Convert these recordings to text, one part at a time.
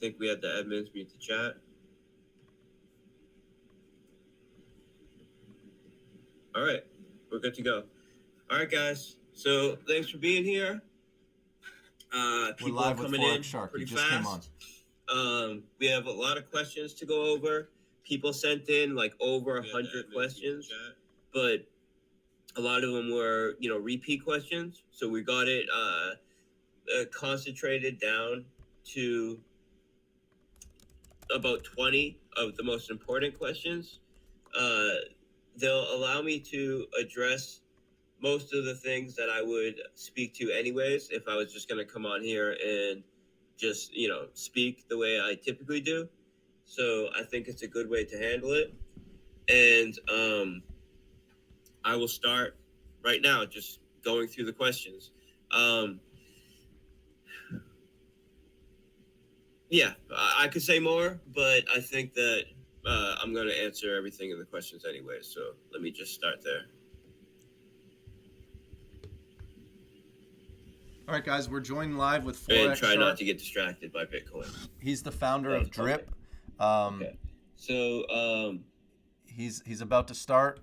think we had the admins mute the chat. All right, we're good to go. All right, guys. So thanks for being here. People We're live are with coming Forex in Shark. pretty He just fast. came on. We have a lot of questions to go over. People sent in like over 100 questions, but a lot of them were, repeat questions. So we got it concentrated down to about 20 of the most important questions. They'll allow me to address most of the things that I would speak to anyways if I was just going to come on here and just, speak the way I typically do. So I think it's a good way to handle it. And I will start right now just going through the questions. Yeah, I could say more, but I think that I'm going to answer everything in the questions anyway. So let me just start there. All right, guys, we're joined live with Forex And try Shark. not to get distracted by Bitcoin. He's the founder of Drip. Okay. So he's about to start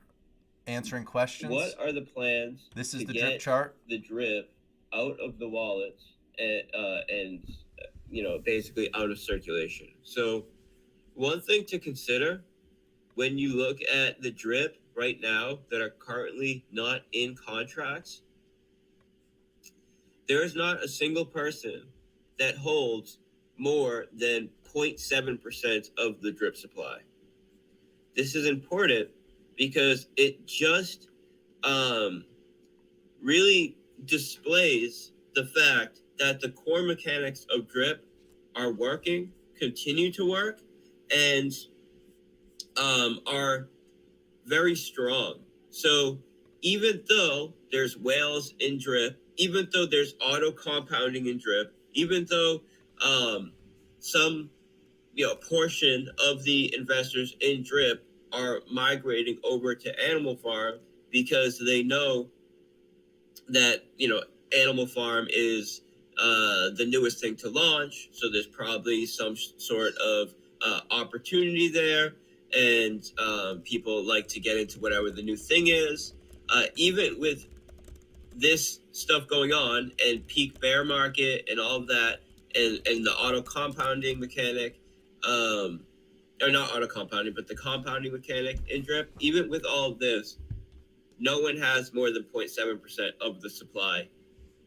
answering questions. What are the plans? This is to the get drip chart. The drip out of the wallets and basically out of circulation. So one thing to consider when you look at the drip right now that are currently not in contracts, there is not a single person that holds more than 0.7% of the drip supply. This is important because it just really displays the fact that the core mechanics of drip are working, continue to work, and are very strong. So even though there's whales in drip, even though there's auto compounding in drip, even though some portion of the investors in drip are migrating over to Animal Farm because they know that Animal Farm is the newest thing to launch, so there's probably some sort of opportunity there, and people like to get into whatever the new thing is. Even with this stuff going on and peak bear market and all of that, and the auto compounding mechanic, or not auto compounding, but the compounding mechanic in drip, even with all of this, no one has more than 0.7% of the supply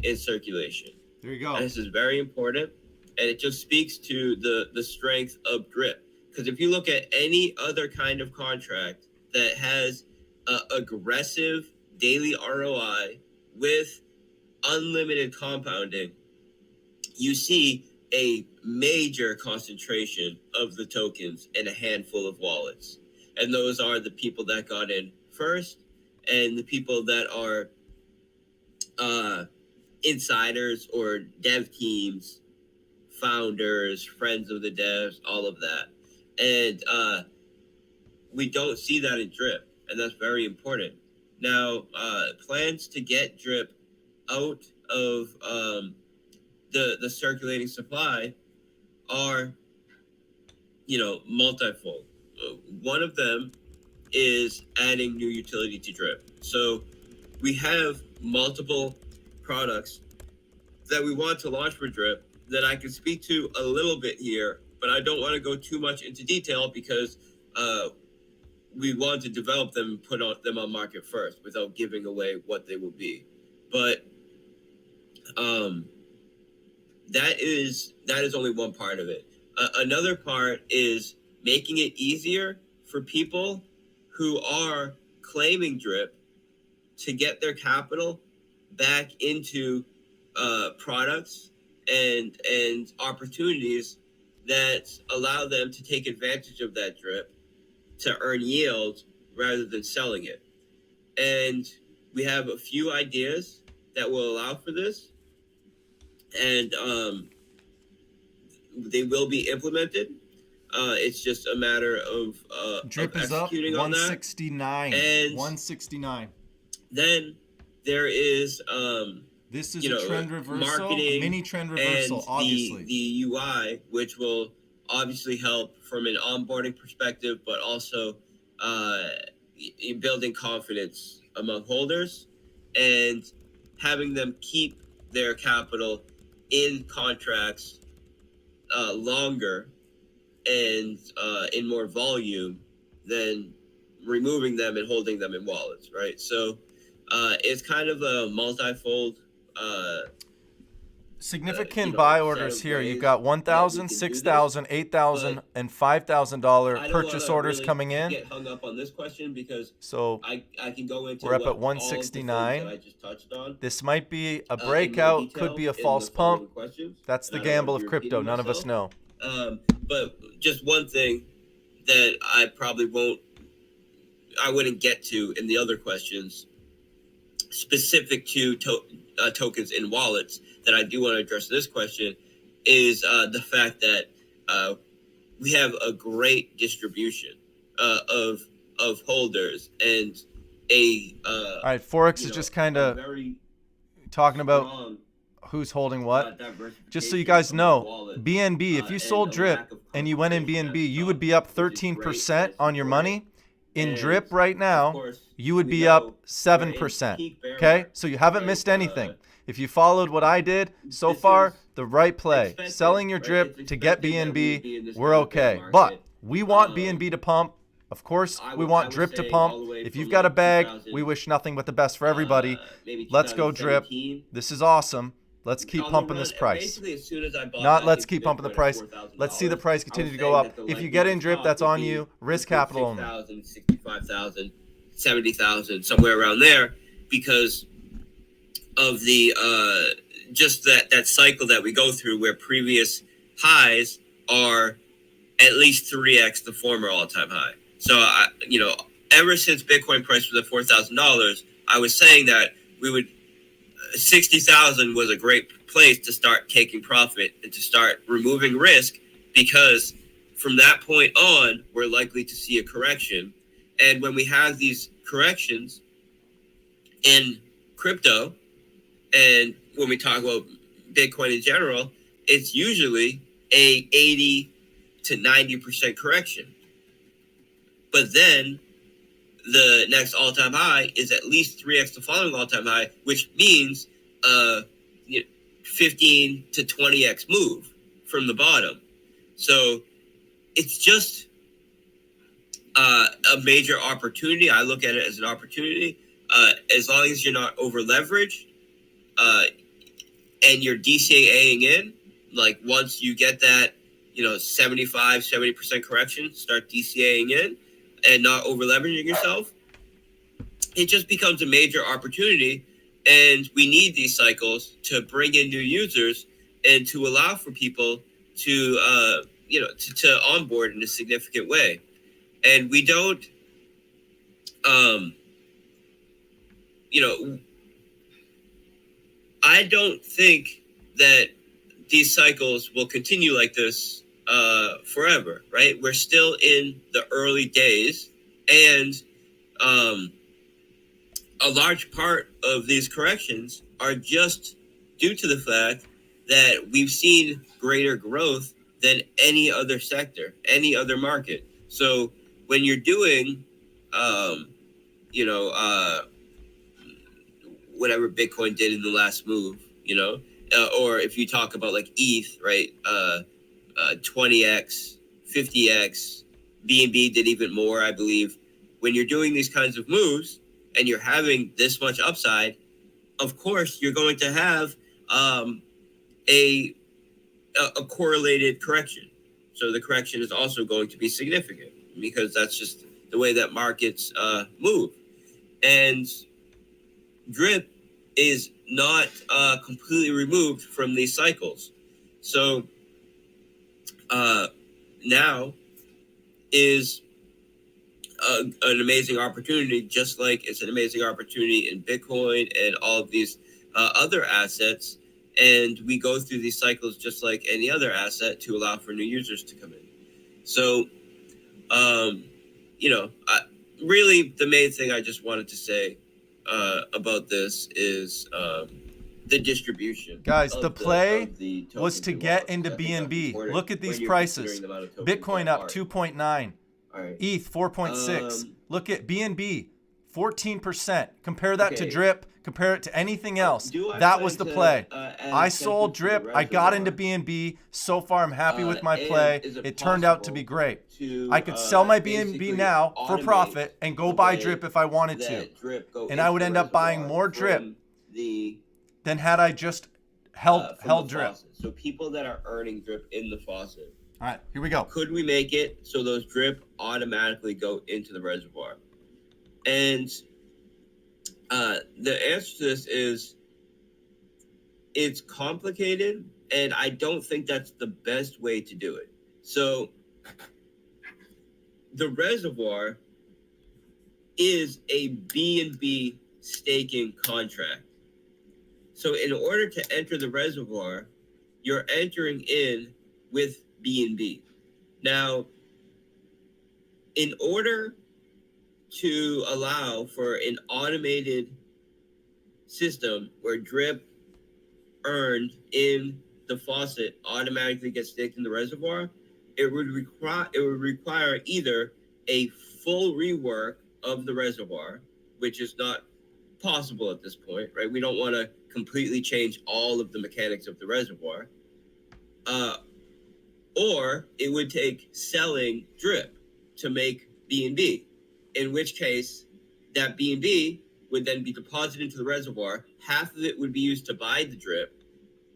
in circulation. There you go. And this is very important, and it just speaks to the strength of drip. Because if you look at any other kind of contract that has aggressive daily ROI with unlimited compounding, you see a major concentration of the tokens in a handful of wallets. And those are the people that got in first and the people that are insiders or dev teams, founders, friends of the devs, all of that. And we don't see that in drip, and that's very important. Now, plans to get drip out of the circulating supply are, multifold. One of them is adding new utility to drip. So we have multiple products that we want to launch for drip that I can speak to a little bit here, but I don't want to go too much into detail because we want to develop them and put them on market first without giving away what they will be. But that is only one part of it. Another part is making it easier for people who are claiming drip to get their capital back into products and opportunities that allow them to take advantage of that drip to earn yield rather than selling it. And we have a few ideas that will allow for this, and they will be implemented. It's just a matter of drip of is up executing on that. 169. And 169. Then there is this is a trend reversal, marketing, a mini trend reversal, and obviously. the UI, which will obviously help from an onboarding perspective, but also in building confidence among holders and having them keep their capital in contracts longer and in more volume than removing them and holding them in wallets, right? So it's kind of a multifold significant buy orders here. You've got $1,000, $6,000, $8,000, and $5,000 purchase orders really coming in. Get hung up on this question because so I can go into we're up at all of the 169. that I just touched on. This might be a breakout, could be a false pump. That's the gamble of crypto. None of us know. But just one thing that I wouldn't get to in the other questions specific to tokens in wallets that I do want to address this question is the fact that we have a great distribution of holders and all right, Forex is just kind of talking about who's holding what. Just so you guys know, BNB, if you sold drip and you went in BNB, you would be up 13% on your money. In drip right now, you would be up 7%. Okay, so you haven't missed anything. If you followed what I did so far, the right play, selling your drip to get BNB, we're okay. But we want BNB to pump. Of course, we want drip to pump. If you've got a bag, we wish nothing but the best for everybody. Let's go drip. This is awesome. Let's keep pumping this price. Not let's keep pumping the price. Let's see the price continue to go up. If you get in drip, that's on you. Risk capital only. 65,000, 70,000, somewhere around there, because of the just that cycle that we go through where previous highs are at least 3x the former all-time high. So, ever since Bitcoin price was at $4,000, I was saying that 60,000 was a great place to start taking profit and to start removing risk, because from that point on, we're likely to see a correction. And when we have these corrections in crypto, and when we talk about Bitcoin in general, it's usually a 80 to 90% correction. But then the next all-time high is at least 3x the following all-time high, which means 15 to 20x move from the bottom. So it's just a major opportunity. I look at it as an opportunity. As long as you're not over-leveraged and you're DCAing in, like once you get that 70% correction, start DCAing in and not over-leveraging yourself, it just becomes a major opportunity. And we need these cycles to bring in new users and to allow for people to onboard in a significant way. And we don't, I don't think that these cycles will continue like this forever, right? We're still in the early days, and a large part of these corrections are just due to the fact that we've seen greater growth than any other sector, any other market. So when you're doing, whatever Bitcoin did in the last move, or if you talk about like ETH, right? 20x, 50x, BNB did even more, I believe. When you're doing these kinds of moves and you're having this much upside, of course you're going to have a correlated correction. So the correction is also going to be significant because that's just the way that markets move. And drip is not completely removed from these cycles. So now is an amazing opportunity, just like it's an amazing opportunity in Bitcoin and all of these other assets. And we go through these cycles just like any other asset to allow for new users to come in. So, really the main thing I just wanted to say about this is the distribution. Guys, the play the was to get into BNB. Look at these prices. Bitcoin up 2.9. Right. ETH 4.6. Look at BNB 14%. Compare that to Drip. Compare it to anything else. That was the play. I sold Drip. I got into BNB. So far, I'm happy with my play. It turned out to be great. I could sell my BNB now for profit and go buy Drip if I wanted to. And I would end up buying more Drip than had I just held Drip. So people that are earning Drip in the faucet. All right, here we go. Could we make it so those Drip automatically go into the reservoir? And the answer to this is it's complicated, and I don't think that's the best way to do it. So the reservoir is a BNB staking contract. So in order to enter the reservoir, you're entering in with BNB. Now, in order to allow for an automated system where Drip earned in the faucet automatically gets staked in the reservoir, it would require either a full rework of the reservoir, which is not possible at this point, right? We don't want to completely change all of the mechanics of the reservoir. Or it would take selling Drip to make BNB, in which case that BNB would then be deposited into the reservoir. Half of it would be used to buy the Drip,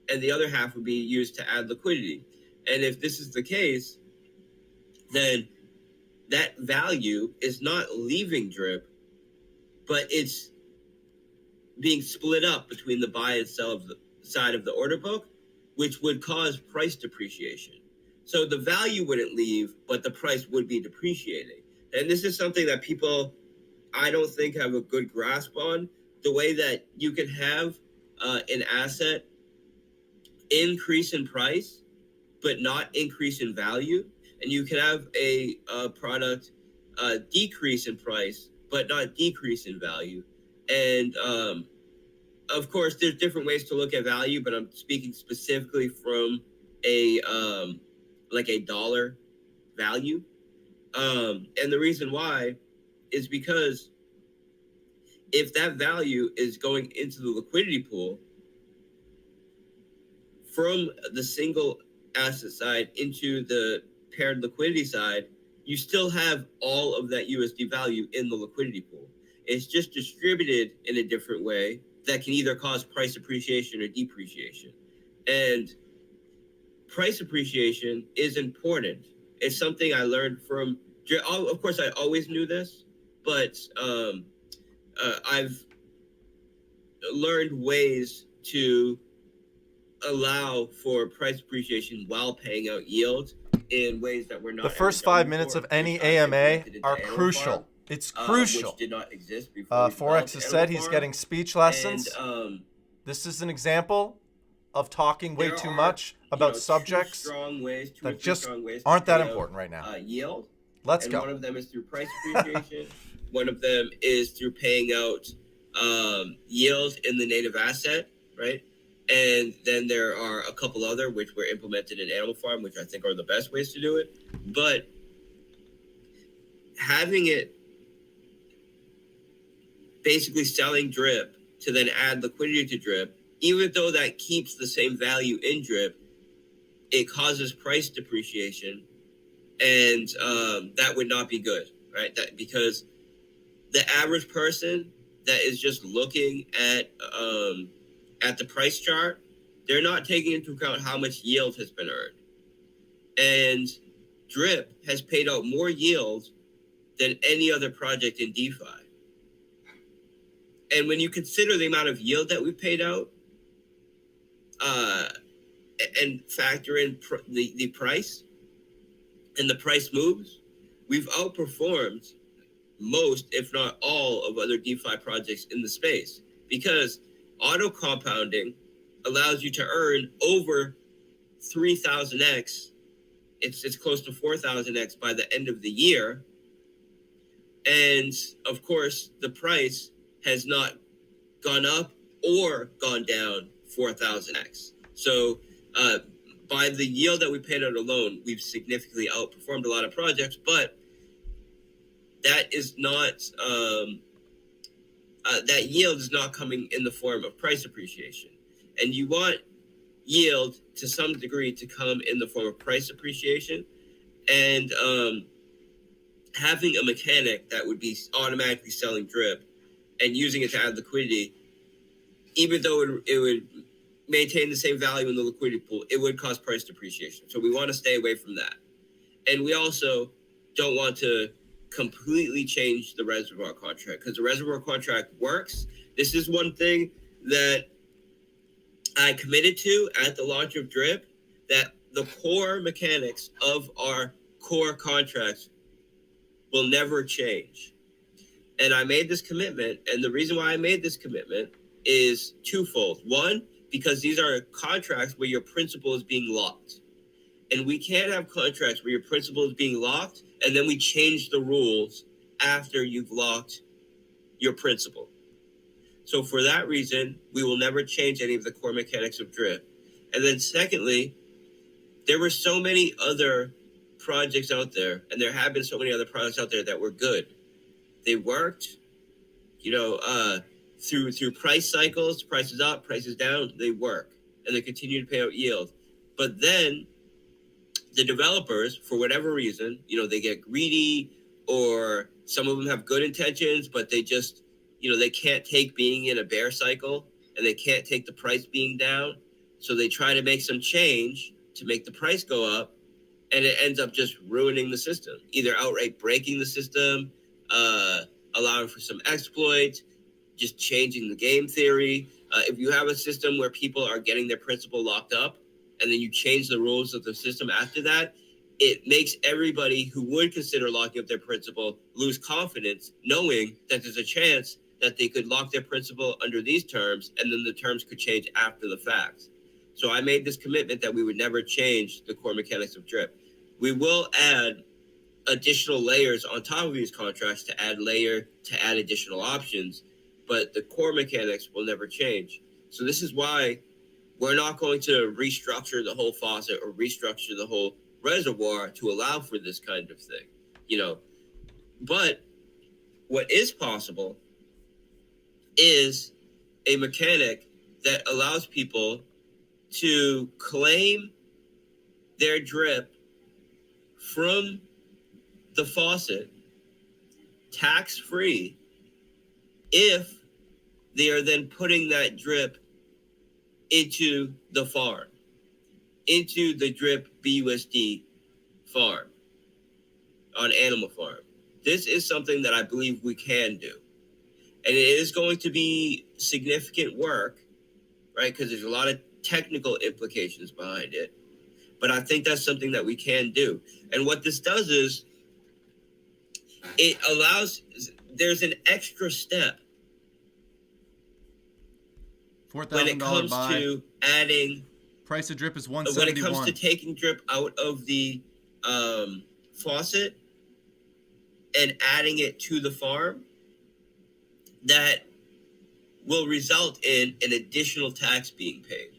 and the other half would be used to add liquidity. And if this is the case, then that value is not leaving Drip, but it's being split up between the buy and sell of the side of the order book, which would cause price depreciation. So the value wouldn't leave, but the price would be depreciating. And this is something that people, I don't think, have a good grasp on. The way that you can have an asset increase in price, but not increase in value. And you can have a product decrease in price, but not decrease in value. And of course, there's different ways to look at value, but I'm speaking specifically from a like a dollar value. And the reason why is because if that value is going into the liquidity pool from the single asset side into the paired liquidity side, you still have all of that USD value in the liquidity pool. It's just distributed in a different way that can either cause price appreciation or depreciation. And price appreciation is important. It's something I learned from, of course, I always knew this, but I've learned ways to allow for price appreciation while paying out yield in ways that were not. The first 5 minutes of any AMA are crucial. It's crucial. Which did not exist before. Forex has said he's getting speech lessons. And, this is an example of talking way too much about subjects that just aren't that important right now. Yield. Let's go. One of them is through price appreciation. One of them is through paying out yield in the native asset, right? And then there are a couple other which were implemented in Animal Farm, which I think are the best ways to do it. But having it basically selling Drip to then add liquidity to Drip, even though that keeps the same value in Drip, it causes price depreciation, and that would not be good, right? That because the average person that is just looking at the price chart, they're not taking into account how much yield has been earned. And Drip has paid out more yield than any other project in DeFi. And when you consider the amount of yield that we've paid out, and factor in the price, and the price moves, we've outperformed most, if not all, of other DeFi projects in the space, because auto compounding allows you to earn over 3,000x. It's close to 4,000x by the end of the year. And of course, the price has not gone up or gone down 4,000x. So by the yield that we paid out alone, we've significantly outperformed a lot of projects, but that is not that yield is not coming in the form of price appreciation. And you want yield to some degree to come in the form of price appreciation. And having a mechanic that would be automatically selling drip and using it to add liquidity, even though it would maintain the same value in the liquidity pool, it would cause price depreciation. So we want to stay away from that. And we also don't want to completely change the reservoir contract, because the reservoir contract works. This is one thing that I committed to at the launch of Drip, that the core mechanics of our core contracts will never change. And I made this commitment, and the reason why I made this commitment is twofold. One, because these are contracts where your principal is being locked. And we can't have contracts where your principal is being locked and then we change the rules after you've locked your principal. So for that reason, we will never change any of the core mechanics of Drip. And then secondly, there were so many other projects out there, and there have been so many other products out there that were good. They worked, through price cycles, prices up, prices down, they work, and they continue to pay out yield. But then the developers, for whatever reason, they get greedy, or some of them have good intentions, but they just, they can't take being in a bear cycle, and they can't take the price being down. So they try to make some change to make the price go up, and it ends up just ruining the system, either outright breaking the system, allowing for some exploits, just changing the game theory. If you have a system where people are getting their principal locked up, and then you change the rules of the system after that, it makes everybody who would consider locking up their principal lose confidence, knowing that there's a chance that they could lock their principal under these terms, and then the terms could change after the fact. So I made this commitment that we would never change the core mechanics of Drip. We will add additional layers on top of these contracts to add additional options, but the core mechanics will never change. So this is why we're not going to restructure the whole faucet or restructure the whole reservoir to allow for this kind of thing, But what is possible is a mechanic that allows people to claim their drip from the faucet tax-free if they are then putting that drip into the farm, into the Drip BUSD farm on Animal Farm. This is something that I believe we can do. And it is going to be significant work, right? Because there's a lot of technical implications behind it. But I think that's something that we can do. And what this does is it allows, there's an extra step when it comes to adding. Price of drip is $171. When it comes to taking drip out of the faucet and adding it to the farm, that will result in an additional tax being paid.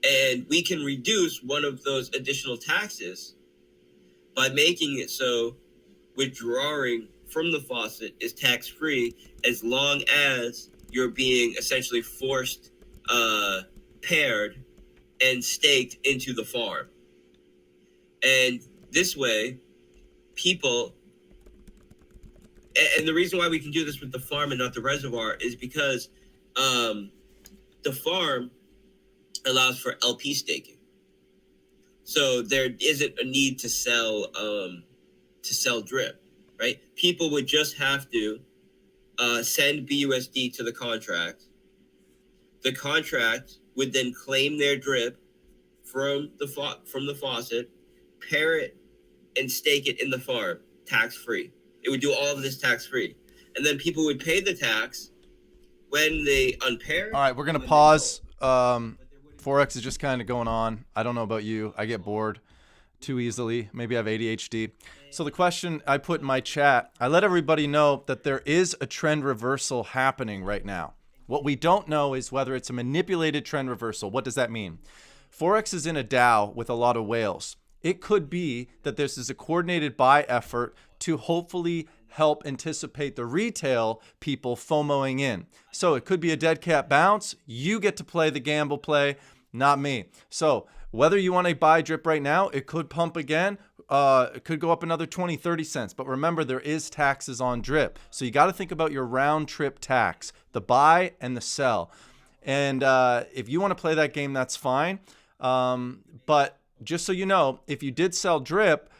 And we can reduce one of those additional taxes by making it so withdrawing from the faucet is tax-free, as long as you're being essentially forced, paired, and staked into the farm. And this way, people, and the reason why we can do this with the farm and not the reservoir is because the farm allows for LP staking. So there isn't a need to sell drip, right? People would just have to send BUSD to the contract. The contract would then claim their drip from the faucet, pair it, and stake it in the farm, tax-free. It would do all of this tax-free. And then people would pay the tax when they unpair. All right, we're going to pause. Forex is just kind of going on. I don't know about you. I get bored too easily. Maybe I have ADHD. So the question I put in my chat, I let everybody know that there is a trend reversal happening right now. What we don't know is whether it's a manipulated trend reversal. What does that mean? Forex is in a DAO with a lot of whales. It could be that this is a coordinated buy effort to hopefully help anticipate the retail people FOMOing in. So it could be a dead cat bounce. You get to play the gamble play, not me. So whether you want to buy drip right now, it could pump again. It could go up another 20, 30 cents. But remember, there is taxes on drip. So you got to think about your round trip tax, the buy and the sell. And if you want to play that game, that's fine. But just so you know, if you did sell drip,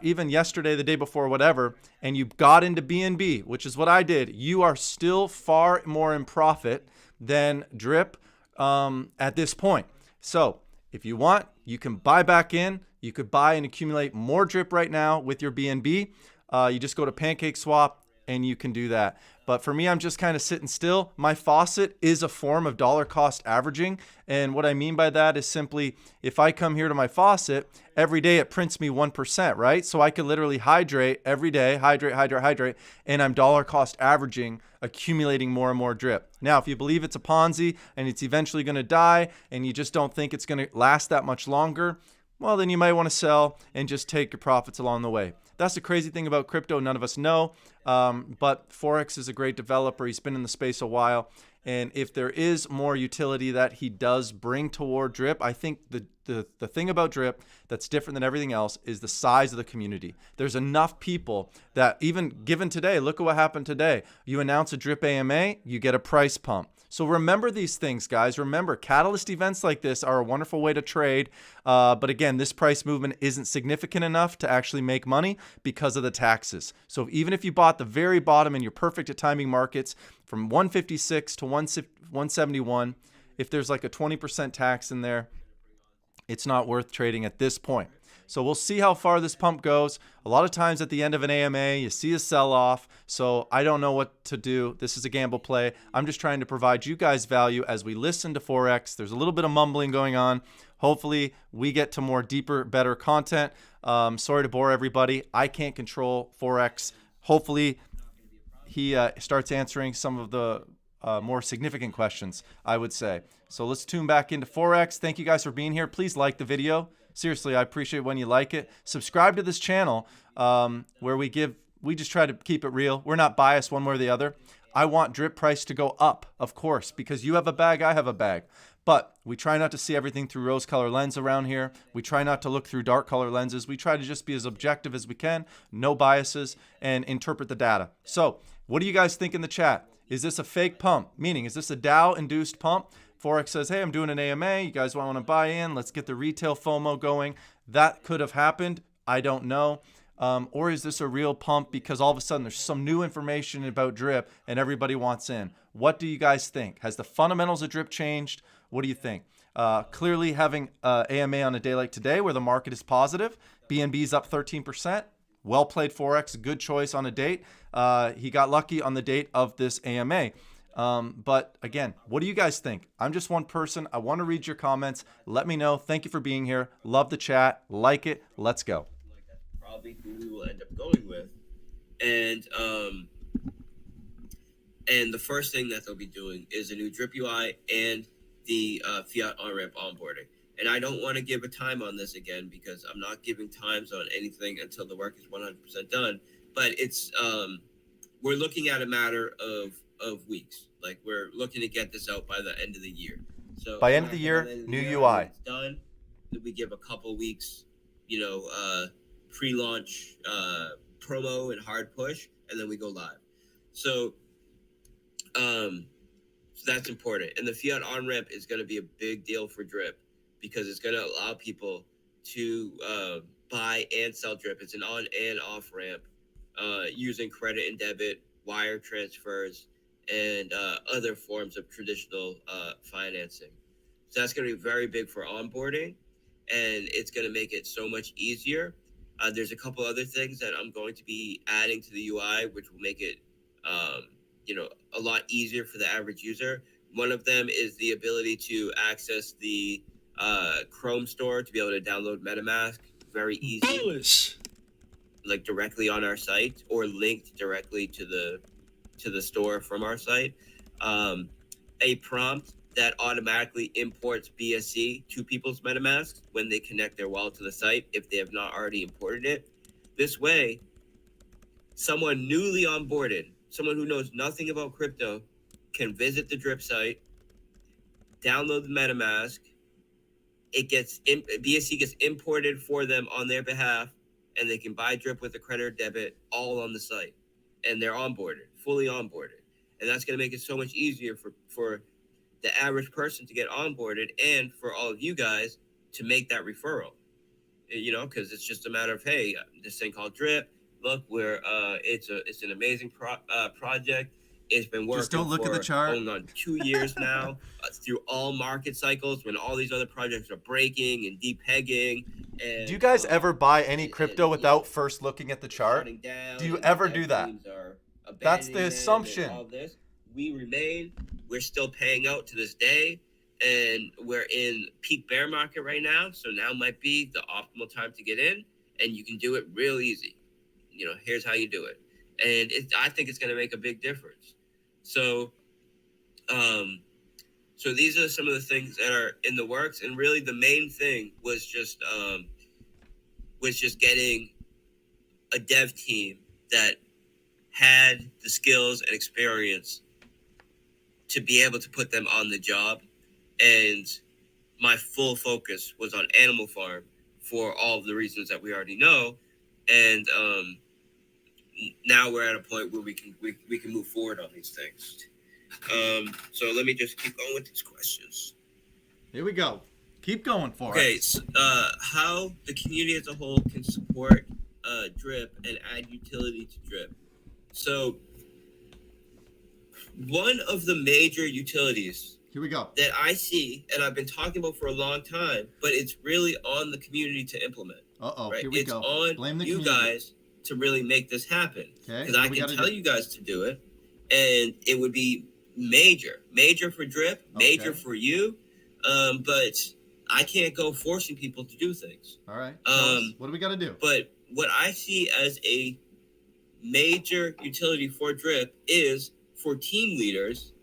even yesterday, the day before, whatever, and you got into BNB, which is what I did, you are still far more in profit than drip at this point. So if you want, you can buy back in. You could buy and accumulate more drip right now with your BNB. You just go to PancakeSwap and you can do that. But for me, I'm just kind of sitting still. My faucet is a form of dollar cost averaging. And what I mean by that is simply, if I come here to my faucet, every day it prints me 1%, right? So I could literally hydrate every day, hydrate, and I'm dollar cost averaging, accumulating more and more drip. Now, if you believe it's a Ponzi and it's eventually going to die and you just don't think it's going to last that much longer, well, then you might want to sell and just take your profits along the way. That's the crazy thing about crypto. None of us know, but Forex is a great developer. He's been in the space a while. And if there is more utility that he does bring toward drip, I think the thing about drip that's different than everything else is the size of the community. There's enough people that even given today, look at what happened today. You announce a drip AMA, you get a price pump. So remember these things, guys. Remember, catalyst events like this are a wonderful way to trade. But again, this price movement isn't significant enough to actually make money because of the taxes. So even if you bought the very bottom and you're perfect at timing markets from 156 to 171, if there's like a 20% tax in there, it's not worth trading at this point. So we'll see how far this pump goes. A lot of times at the end of an AMA, you see a sell-off. So I don't know what to do. This is a gamble play. I'm just trying to provide you guys value as we listen to Forex. There's a little bit of mumbling going on. Hopefully we get to more deeper, better content. Sorry to bore everybody. I can't control Forex. Hopefully he starts answering some of the more significant questions, I would say. So let's tune back into Forex. Thank you guys for being here. Please like the video. Seriously, I appreciate when you like it. Subscribe to this channel where we just try to keep it real. We're not biased one way or the other. I want drip price to go up, of course, because you have a bag, I have a bag. But we try not to see everything through rose color lens around here. We try not to look through dark color lenses. We try to just be as objective as we can, no biases, and interpret the data. So what do you guys think in the chat? Is this a fake pump? Meaning, is this a Dow-induced pump? Forex says, hey, I'm doing an AMA. You guys want to buy in? Let's get the retail FOMO going. That could have happened. I don't know. Or is this a real pump because all of a sudden there's some new information about drip and everybody wants in? What do you guys think? Has the fundamentals of drip changed? What do you think? Clearly having AMA on a day like today where the market is positive, BNB's up 13%. Well played Forex, good choice on a date. He got lucky on the date of this AMA. But again, what do you guys think? I'm just one person. I want to read your comments. Let me know. Thank you for being here. Love the chat. Like it. Let's go. That's probably who we will end up going with. And the first thing that they'll be doing is a new drip UI and the fiat on-ramp onboarding. And I don't want to give a time on this again because I'm not giving times on anything until the work is 100% done. But it's we're looking at a matter of weeks. Like we're looking to get this out by the end of the year. So by end of the year, new UI. It's done. We give a couple weeks, pre-launch promo and hard push, and then we go live. So that's important. And the fiat on-ramp is going to be a big deal for drip because it's going to allow people to buy and sell drip. It's an on and off ramp using credit and debit, wire transfers, and other forms of traditional financing. So that's going to be very big for onboarding, and it's going to make it so much easier. There's a couple other things that I'm going to be adding to the UI, which will make it, a lot easier for the average user. One of them is the ability to access the Chrome store to be able to download MetaMask very easy, like directly on our site or linked directly to the store from our site. a prompt that automatically imports BSC to people's MetaMasks when they connect their wallet to the site if they have not already imported it. This way, someone newly onboarded, someone who knows nothing about crypto, can visit the Drip site, download the MetaMask. BSC gets imported for them on their behalf, and they can buy Drip with a credit or debit all on the site, and they're onboarded, fully onboarded, and that's going to make it so much easier for the average person to get onboarded, and for all of you guys to make that referral. Because it's just a matter of, hey, this thing called Drip. Look, it's an amazing project. It's been working. Just don't look at the chart. Going on 2 years now, through all market cycles when all these other projects are breaking and depegging. And do you guys ever buy any crypto without first looking at the chart? Do you ever do that? That's the assumption. All this. We're still paying out to this day, and we're in peak bear market right now. So now might be the optimal time to get in, and you can do it real easy. Here's how you do it. And I think it's going to make a big difference. So these are some of the things that are in the works. And really the main thing was just getting a dev team that had the skills and experience to be able to put them on the job. And my full focus was on Animal Farm for all of the reasons that we already know. And now we're at a point where we can move forward on these things. So let me just keep going with these questions. Here we go. Keep going for it. Okay, so, how the community as a whole can support Drip and add utility to Drip. So one of the major utilities here we go that I see, and I've been talking about for a long time, but it's really on the community to implement. Right? Here we go. It's on you guys to really make this happen. Because I can tell you guys to do it, and it would be major for Drip, major for you, but I can't go forcing people to do things. All right. What do we got to do? But what I see as a major utility for Drip is for team leaders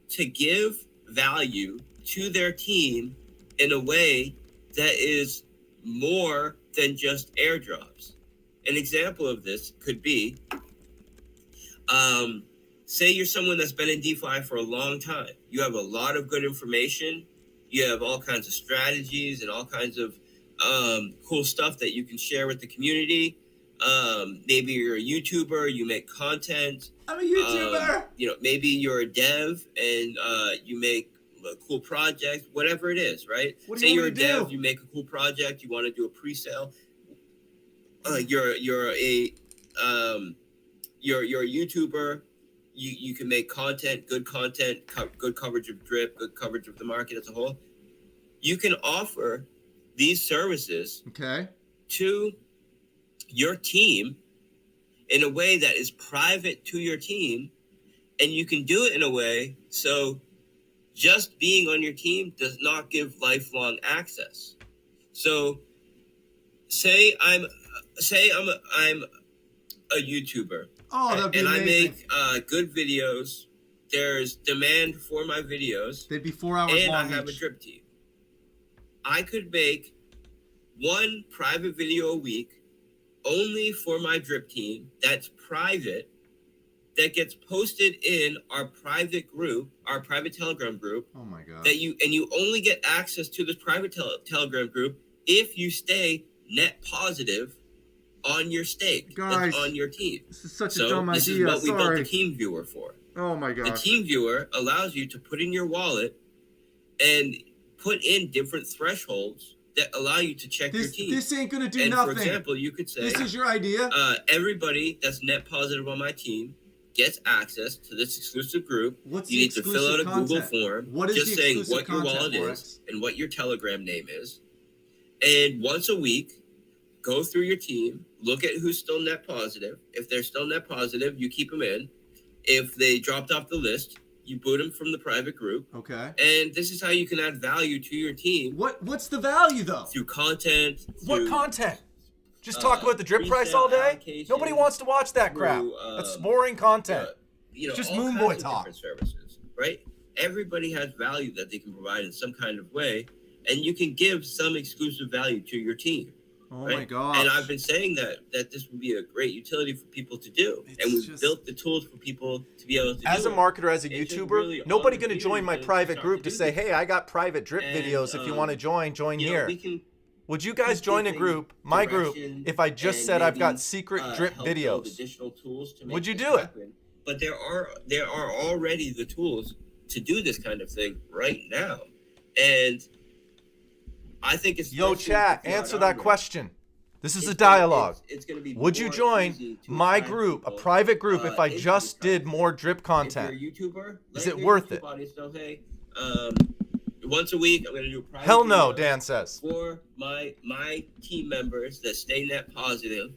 to give value to their team in a way that is more than just airdrops. An example of this could be, say you're someone that's been in DeFi for a long time. You have a lot of good information. You have all kinds of strategies and all kinds of cool stuff that you can share with the community. Maybe you're a YouTuber, you make content. I'm a YouTuber. Maybe you're a dev and you make a cool project, whatever it is, right? Say you're a dev, you make a cool project, you want to do a pre-sale. You're a YouTuber. You can make content, good coverage of Drip, good coverage of the market as a whole. You can offer these services to your team in a way that is private to your team, and you can do it in a way so just being on your team does not give lifelong access. So say I'm a YouTuber. Oh, that'd be and amazing. I make good videos. There's demand for my videos. They'd be 4 hours and long I have each. a Drip team. I could make one private video a week only for my Drip team that's private, that gets posted in our private group, our private Telegram group. Oh my God. You only get access to this private Telegram group if you stay net positive on your stake. Guys, on your team. This is such a dumb idea. This is what we built the team viewer for. Oh my God. The team viewer allows you to put in your wallet and put in different thresholds that allow you to check your team. This ain't gonna do and nothing. For example, you could say, this is your idea. Everybody that's net positive on my team gets access to this exclusive group. What's you the need to fill out a content? Google form, what is just the saying what your content, wallet Forex? is and what your Telegram name is. And once a week, go through your team, look at who's still net positive. If they're still net positive, you keep them in. If they dropped off the list, you boot them from the private group. Okay. And this is how you can add value to your team. What's the value though? Through content. What content? Just talk about the Drip price all day? Nobody wants to watch that crap. That's boring content. It's just all Moon kinds Boy of talk. different services, right? everybody has value that they can provide in some kind of way, and you can give some exclusive value to your team. Oh right? my gosh. And I've been saying that this would be a great utility for people to do. And we've built the tools for people to be able to do it. As a marketer, as a YouTuber, really nobody going to join my private group to say, hey, I got private drip And, videos. If you want to join here. we can Would you guys join a group, my group, if I just said I've got secret drip help build videos? additional tools to make Would you this do it? happen. But there are already the tools to do this kind of thing right now. And I think it's Yo, chat, answer that question. This is a dialogue. It's gonna be Would you more join easy to my attract group, a people, private group, if I into just this kind did of more drip If content? you're a YouTuber, Is let it your worth YouTube it? audience know, hey, once a week I'm gonna do a private Hell no, video Dan says. for my team members that stay net positive.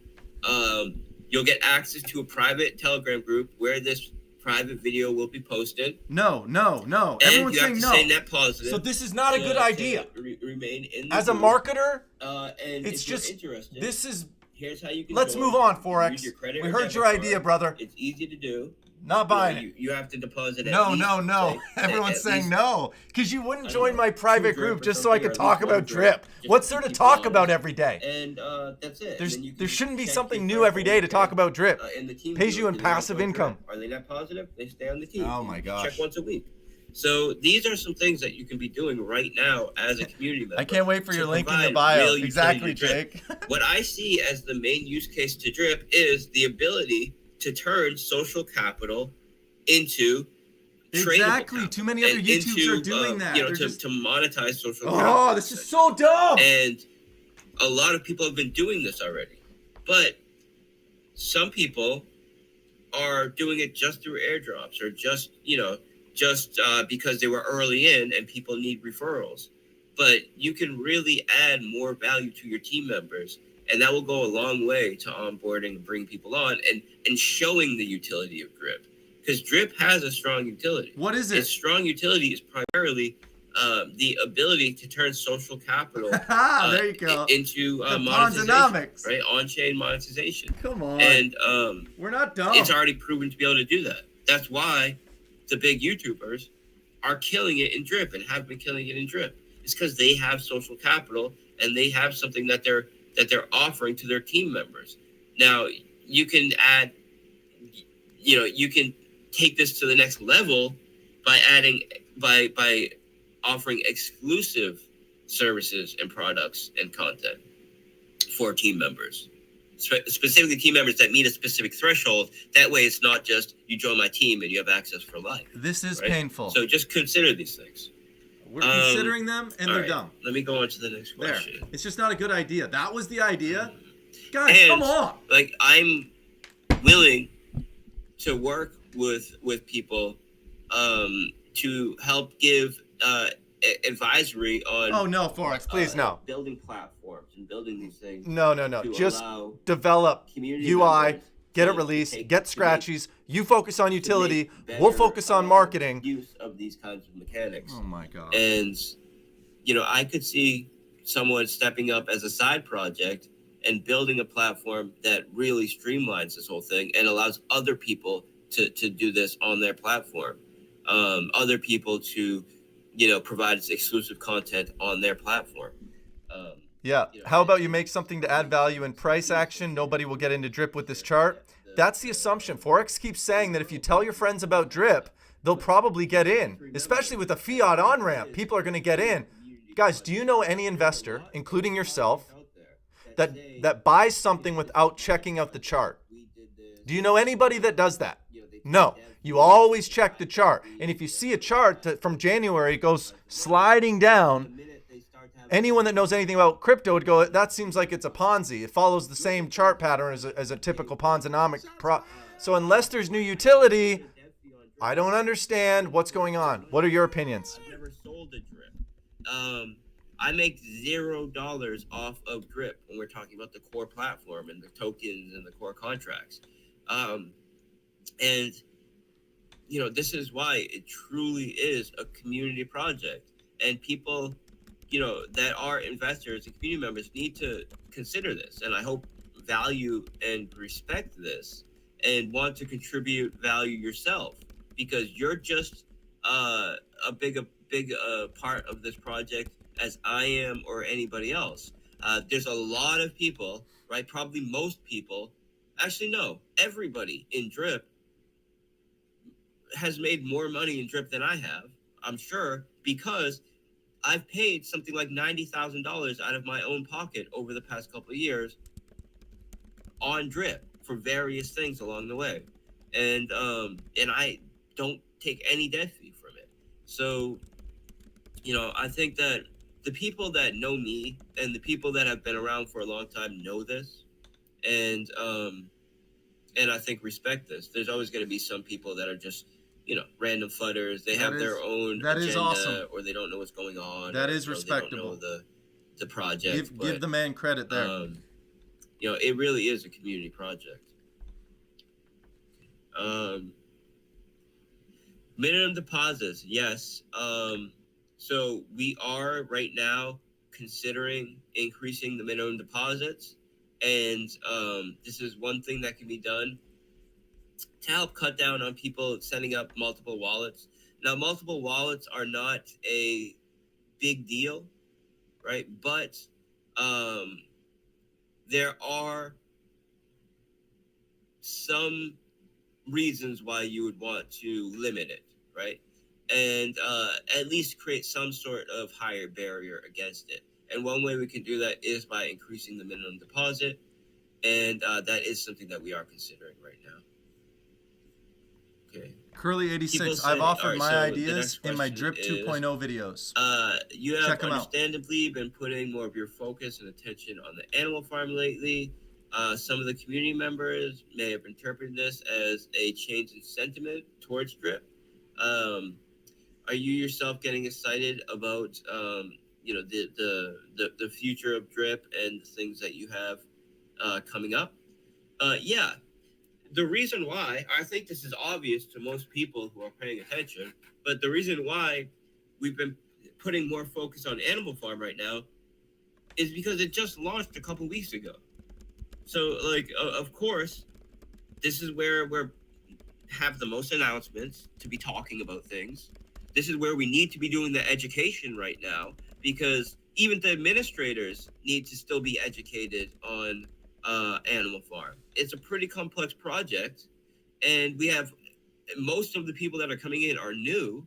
You'll get access to a private Telegram group where this private video will be posted. No. And Everyone's you have saying to no. stay net positive. So this is not a good idea. Remain in the As a group. marketer, And it's if you're just, interested, this is, here's how you can let's join. move on, Use Forex. your credit We or heard debit your card. idea, brother. It's easy to do. Not buying it. You have to deposit. No. Say, Everyone's at saying least, no. Because you wouldn't I join don't my know, private 2 group drip or just so I something, could or at talk least 1 about drip. just What's to there to keep people talk about honest. every day? And that's it. And then you There can shouldn't be check something your new threshold every day to talk and, about drip. and the team Pays do you it. in Do they not passive join income. drip? Are they net positive? They stay on the team. Oh my gosh. Check once a week. So these are some things that you can be doing right now as a community member. I can't wait for to your link in the provide bio. real utility Exactly, to drip. Jake. What I see as the main use case to drip is the ability to turn social capital into Exactly. tradable Too many other and YouTubers into, are doing that. They're just... to monetize social Oh, capital. this is so dumb. And a lot of people have been doing this already. But some people are doing it just through airdrops or just because they were early in and people need referrals. But you can really add more value to your team members, and that will go a long way to onboarding and bringing people on and showing the utility of drip. Because drip has a strong utility. What is it? Its strong utility is primarily the ability to turn social capital There you go. into The monetization, Ponzonomics. right? On-chain monetization. Come on. And we're not dumb. it's already proven to be able to do that. That's why the big YouTubers are killing it in drip and have been killing it in drip. It's because they have social capital and they have something that they're offering to their team members. Now you can add, you can take this to the next level by offering exclusive services and products and content for team members. Specifically team members that meet a specific threshold. That way it's not just you join my team and you have access for life. This is right? painful. So just consider these things. We're considering them and they're right, dumb. Let me go on to the next There. question. It's just not a good idea. That was the idea. Guys, And, come on. Like, I'm willing to work with people to help give advisory on Oh no, Forex, please no. building platforms and building these things. No. to Just allow develop community UI, members get it to released, take- get to make- scratchies. You focus on to utility. make We'll better, focus on marketing. use of these kinds of mechanics. Oh my god. And I could see someone stepping up as a side project and building a platform that really streamlines this whole thing and allows other people to do this on their platform. Other people to, provide exclusive content on their platform. Yeah. How about you make something to add value in price action? Nobody will get into drip with this chart. That's the assumption. Forex keeps saying that if you tell your friends about drip, they'll probably get in, especially with a fiat on-ramp. People are going to get in. Guys, do you know any investor, including yourself, that buys something without checking out the chart? Do you know anybody that does that? No. You always check the chart. And if you see a chart that from January goes sliding down, anyone that knows anything about crypto would go, that seems like it's a Ponzi. It follows the same chart pattern as a typical Ponzonomic. So unless there's new utility, I don't understand what's going on. What are your opinions? I've never sold a drip. I make $0 off of drip when we're talking about the core platform and the tokens and the core contracts. And this is why it truly is a community project, and people that are investors and community members need to consider this, and I hope value and respect this and want to contribute value yourself, because you're just a big part of this project as I am or anybody else. There's a lot of people, right? Probably most people, actually no, everybody in Drip has made more money in Drip than I have, I'm sure, because I've paid something like $90,000 out of my own pocket over the past couple of years on Drip for various things along the way, and I don't take any Defi from it. So, I think that the people that know me and the people that have been around for a long time know this, and I think respect this. There's always going to be some people that are just random fudders. They have their own agenda, awesome. or they don't know what's going on. That is respectable. They don't know the project. Give the man credit there. It really is a community project. Minimum deposits, yes. So we are right now considering increasing the minimum deposits, and this is one thing that can be done to help cut down on people setting up multiple wallets. Now, multiple wallets are not a big deal, right? But there are some reasons why you would want to limit it, right? And at least create some sort of higher barrier against it. And one way we can do that is by increasing the minimum deposit. And that is something that we are considering right now. Okay. Curly86, I've offered my ideas in my Drip 2.0 videos. You have understandably been putting more of your focus and attention on the animal farm lately. Some of the community members may have interpreted this as a change in sentiment towards Drip. Are you yourself getting excited about the future of Drip and the things that you have coming up? Yeah. The reason why, I think this is obvious to most people who are paying attention, but the reason why we've been putting more focus on Animal Farm right now is because it just launched a couple weeks ago. So, of course, this is where we have the most announcements to be talking about things. This is where we need to be doing the education right now, because even the administrators need to still be educated on Animal Farm. It's a pretty complex project, and we have most of the people that are coming in are new.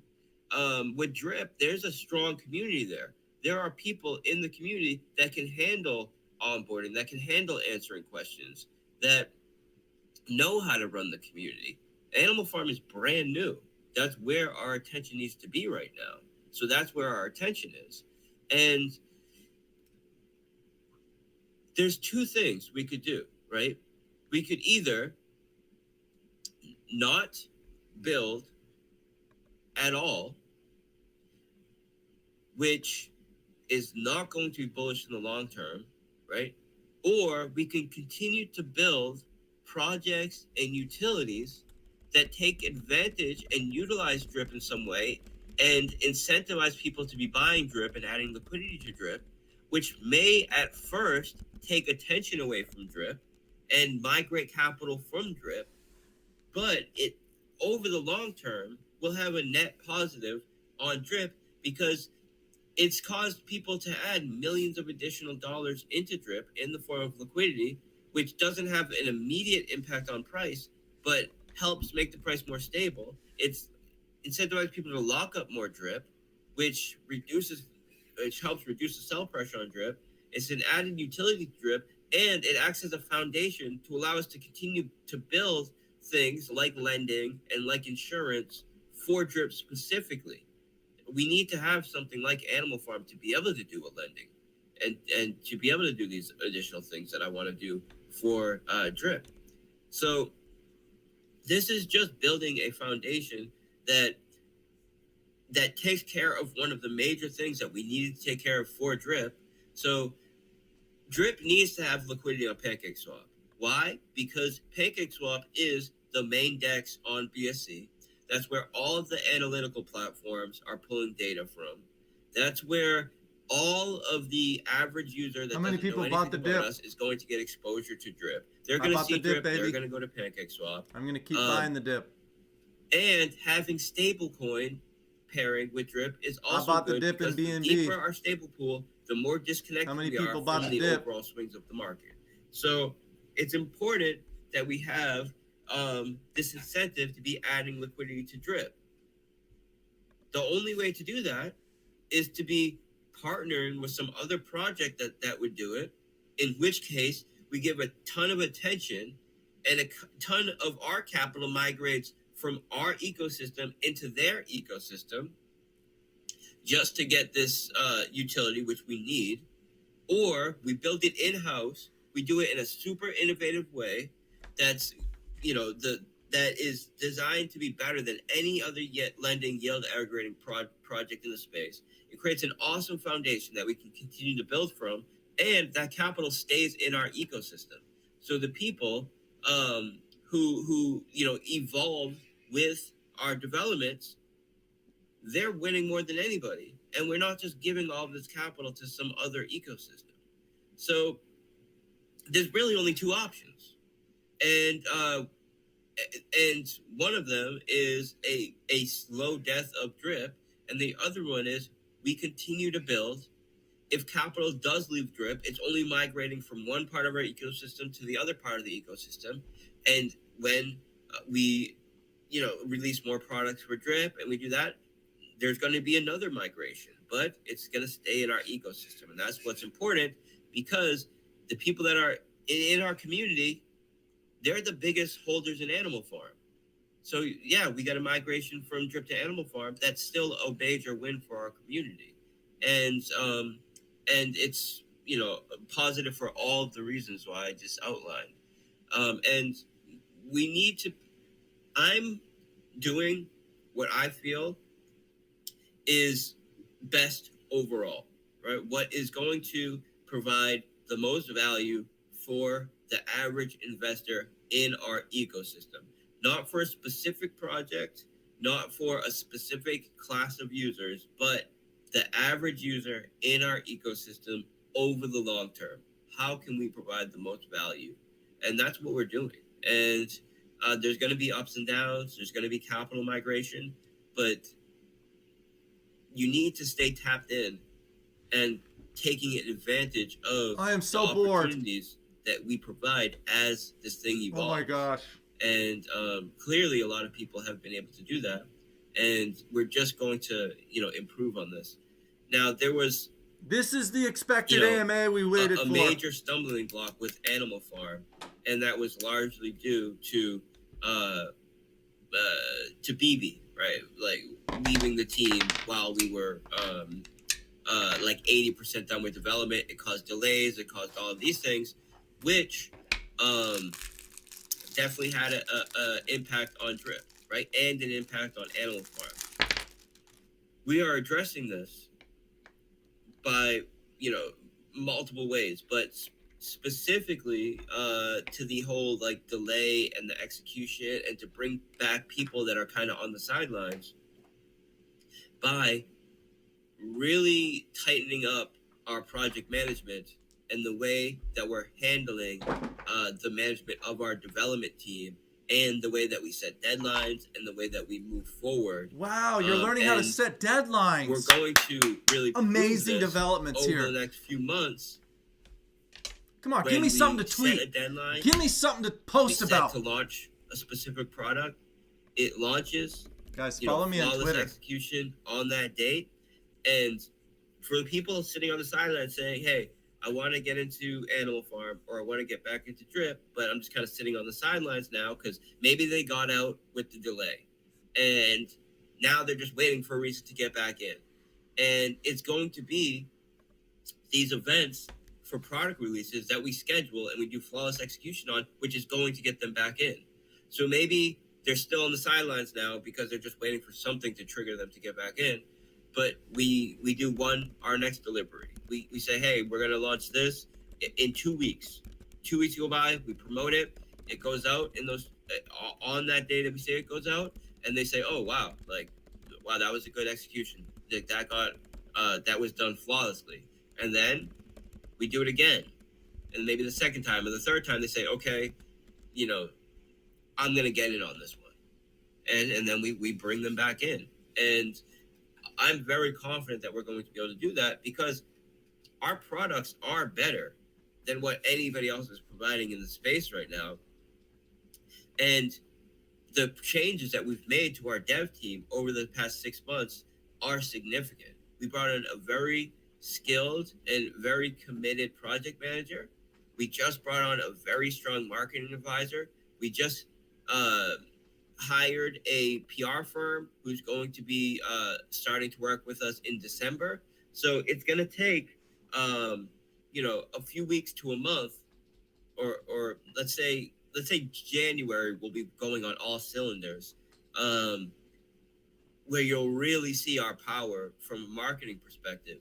With Drip, there's a strong community there. There are people in the community that can handle onboarding, that can handle answering questions, that know how to run the community. Animal Farm is brand new. That's where our attention needs to be right now. So that's where our attention is. And there's two things we could do, right? We could either not build at all, which is not going to be bullish in the long term, right? Or we can continue to build projects and utilities that take advantage and utilize Drip in some way and incentivize people to be buying Drip and adding liquidity to Drip, which may at first take attention away from Drip and migrate capital from Drip, but it over the long term will have a net positive on Drip because it's caused people to add millions of additional dollars into Drip in the form of liquidity, which doesn't have an immediate impact on price, but helps make the price more stable. It's incentivized people to lock up more Drip, which helps reduce the sell pressure on Drip. It's an added utility to Drip, and it acts as a foundation to allow us to continue to build things like lending and like insurance for Drip specifically. We need to have something like Animal Farm to be able to do a lending and to be able to do these additional things that I want to do for Drip. So this is just building a foundation that takes care of one of the major things that we needed to take care of for Drip. So Drip needs to have liquidity on PancakeSwap. Why? Because PancakeSwap is the main DEX on BSC. That's where all of the analytical platforms are pulling data from. That's where all of the average user that doesn't know anything about us is going to get exposure to Drip. They're going to see Drip, they're going to go to PancakeSwap. I'm going to keep buying the dip. And having stablecoin pairing with drip is I also bought the good dip in because the BNB. deeper our stable pool, the more How disconnected many we are people bought from the the dip? overall swings of the market. So it's important that we have this incentive to be adding liquidity to drip. The only way to do that is to be partnering with some other project that would do it, in which case we give a ton of attention and a ton of our capital migrates from our ecosystem into their ecosystem just to get this utility, which we need, or we build it in-house. We do it in a super innovative way that's, that is designed to be better than any other yet lending yield aggregating project in the space. It creates an awesome foundation that we can continue to build from, and that capital stays in our ecosystem. So the people who evolve with our developments, they're winning more than anybody, and we're not just giving all of this capital to some other ecosystem. So there's really only two options, and one of them is a slow death of drip, and the other one is we continue to build. If capital does leave drip, it's only migrating from one part of our ecosystem to the other part of the ecosystem, and when we release more products for drip and we do that, there's going to be another migration, but it's going to stay in our ecosystem, and that's what's important, because the people that are in our community, they're the biggest holders in Animal Farm. So yeah, we got a migration from drip to Animal Farm. That's still a major win for our community, and it's positive for all of the reasons why I just outlined. And we need to. I'm doing what I feel is best overall, right? What is going to provide the most value for the average investor in our ecosystem, not for a specific project, not for a specific class of users, but the average user in our ecosystem over the long term. How can we provide the most value? And that's what we're doing. And there's going to be ups and downs. There's going to be capital migration, but you need to stay tapped in and taking advantage of I am so the bored. opportunities that we provide as this thing evolves. Oh my gosh. And clearly a lot of people have been able to do that, and we're just going to improve on this. Now this is the expected AMA we waited for. A major stumbling block with Animal Farm, and that was largely due to BB, right? Like leaving the team while we were like 80% done with development. It caused delays. It caused all of these things, which definitely had a impact on drip, right? And an impact on Animal Farm. We are addressing this by, multiple ways, but specifically to the whole like delay and the execution, and to bring back people that are kind of on the sidelines by really tightening up our project management and the way that we're handling the management of our development team, and the way that we set deadlines, and the way that we move forward. Wow, you're learning how to set deadlines. We're going to really amazing developments over here the next few months. Come on, give me something to tweet. Set a deadline, give me something to post about. To launch a specific product, it launches. Guys, follow me on Twitter. Execution on that date, and for the people sitting on the sideline saying, "Hey, I want to get into Animal Farm, or I want to get back into drip, but I'm just kind of sitting on the sidelines now because maybe they got out with the delay, and now they're just waiting for a reason to get back in." And it's going to be these events for product releases that we schedule and we do flawless execution on, which is going to get them back in. So maybe they're still on the sidelines now because they're just waiting for something to trigger them to get back in. But we do our next delivery. We say, hey, we're going to launch this in 2 weeks. 2 weeks go by, we promote it. It goes out in those on that day that we say it goes out, and they say, oh, wow, that was a good execution. That was done flawlessly. And then we do it again. And maybe the second time and the third time they say, okay, I'm going to get in on this one. And then we bring them back in. And I'm very confident that we're going to be able to do that because our products are better than what anybody else is providing in the space right now. And the changes that we've made to our dev team over the past 6 months are significant. We brought in a very skilled and very committed project manager. We just brought on a very strong marketing advisor. We just hired a PR firm who's going to be starting to work with us in December. So it's going to take, a few weeks to a month, or let's say January will be going on all cylinders, where you'll really see our power from a marketing perspective.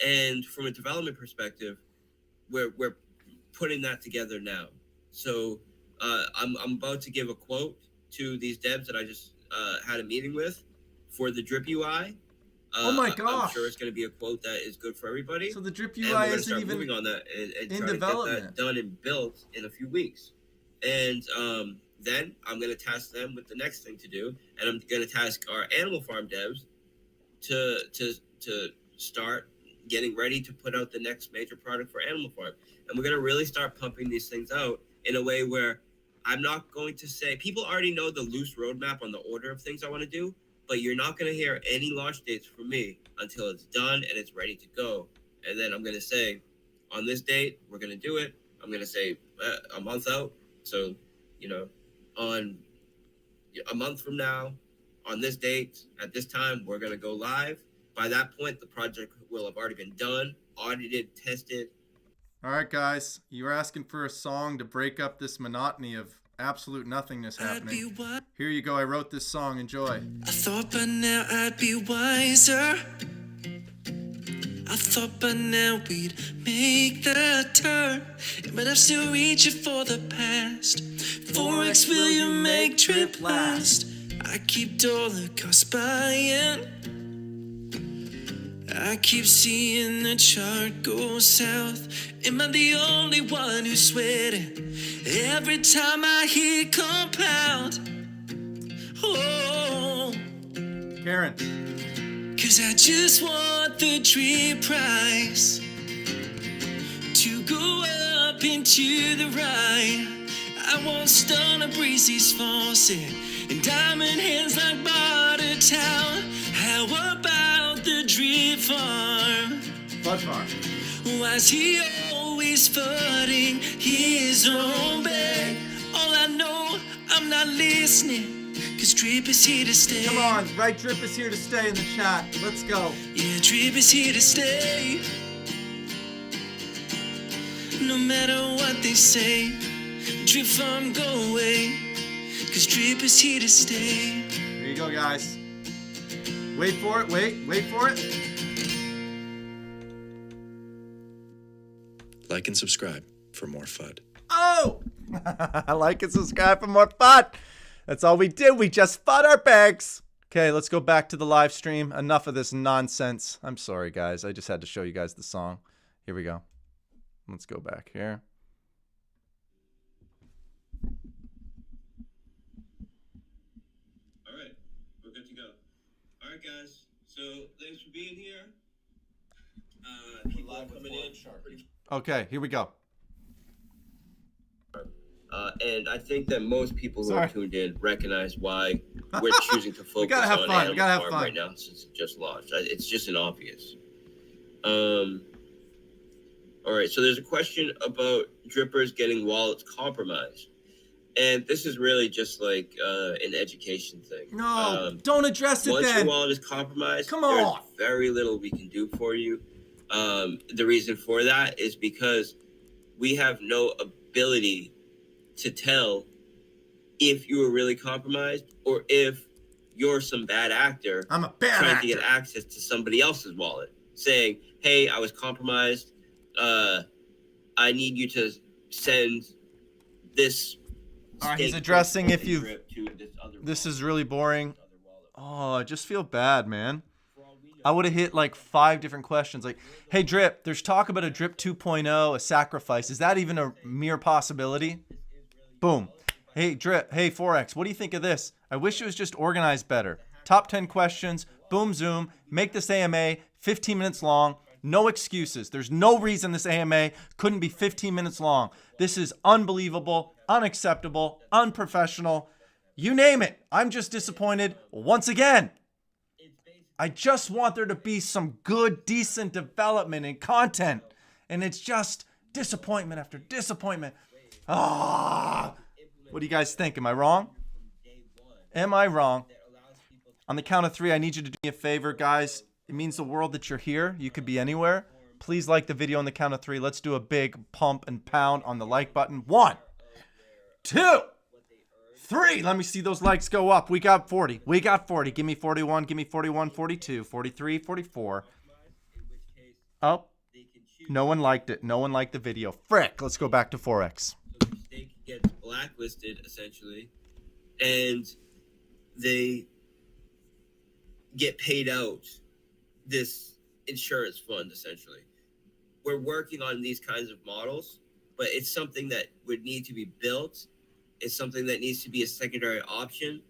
And from a development perspective, we're putting that together now. So I'm about to give a quote to these devs that I just had a meeting with for the Drip UI. Oh my gosh! I'm sure it's going to be a quote that is good for everybody. So the Drip UI isn't even moving on that and in try development. to get that done and built in a few weeks. And then I'm going to task them with the next thing to do, and I'm going to task our animal farm devs to start getting ready to put out the next major product for animal farm. And we're going to really start pumping these things out in a way where I'm not going to say, people already know the loose roadmap on the order of things I want to do, but you're not going to hear any launch dates from me until it's done and it's ready to go. And then I'm going to say, on this date, we're going to do it. I'm going to say a month out. So, on a month from now, on this date, at this time, we're going to go live. By that point, the project will have already been done, audited, tested. All right, guys, you were asking for a song to break up this monotony of absolute nothingness happening. Here you go. I wrote this song. Enjoy. I thought by now I'd be wiser. I thought by now we'd make the turn, but I'm still reaching for the past. Forex, will you make trip last? I keep dollar cost buying. I keep seeing the chart go south. Am I the only one who's sweating every time I hear compound? Oh, Karen. 'Cause I just want the drip price to go up into the right. I won't stun a breezy's faucet and diamond hands like Barter Town. How about the drip farm? Fudge farm. Why's he always flooding his own bag? All I know, I'm not listening, 'cause drip is here to stay. Come on, right? Drip is here to stay in the chat. Let's go. Yeah, drip is here to stay. No matter what they say, drip farm go away, 'cause drip is here to stay. There you go, guys. Wait for it. Wait for it. Like and subscribe for more FUD. Oh! Like and subscribe for more fun. That's all we did. We just fought our bags. Okay, let's go back to the live stream. Enough of this nonsense. I'm sorry, guys. I just had to show you guys the song. Here we go. Let's go back here. All right, we're good to go. All right, guys. So thanks for being here. People are coming in. Okay, here we go. And I think that most people who are tuned in recognize why we're choosing to focus gotta have on fun. We gotta have Animal Farm fun right now since it just launched. It's just an obvious. All right, so there's a question about drippers getting wallets compromised. And this is really just like an education thing. No, don't address it once then. your wallet is compromised, Come on. there's very little we can do for you. The reason for that is because we have no ability to tell if you were really compromised or if you're some bad actor I'm a bad trying actor. to get access to somebody else's wallet, saying, hey, I was compromised. I need you to send this. All right, he's addressing if you've... you. This is really boring. Oh, I just feel bad, man. I would have hit like 5 different questions. Like, hey, Drip, there's talk about a Drip 2.0, a sacrifice. Is that even a mere possibility? Boom. Hey, Drip, hey, Forex, what do you think of this? I wish it was just organized better. Top 10 questions, boom, zoom, make this AMA 15 minutes long. No excuses. There's no reason this AMA couldn't be 15 minutes long. This is unbelievable, unacceptable, unprofessional. You name it. I'm just disappointed once again. I just want there to be some good, decent development and content. And it's just disappointment after disappointment. What do you guys think? Am I wrong? Am I wrong? On the count of 3, I need you to do me a favor, guys. It means the world that you're here. You could be anywhere. Please like the video on the count of 3. Let's do a big pump and pound on the like button. 1, 2, 3. Let me see those likes go up. We got 40. We got 40. Give me 41. Give me 41, 42, 43, 44. Oh, no one liked it. No one liked the video. Frick. Let's go back to Forex. So your stake gets blacklisted, essentially, and they get paid out this insurance fund, essentially. We're working on these kinds of models, but it's something that would need to be built. It's something that needs to be a secondary option,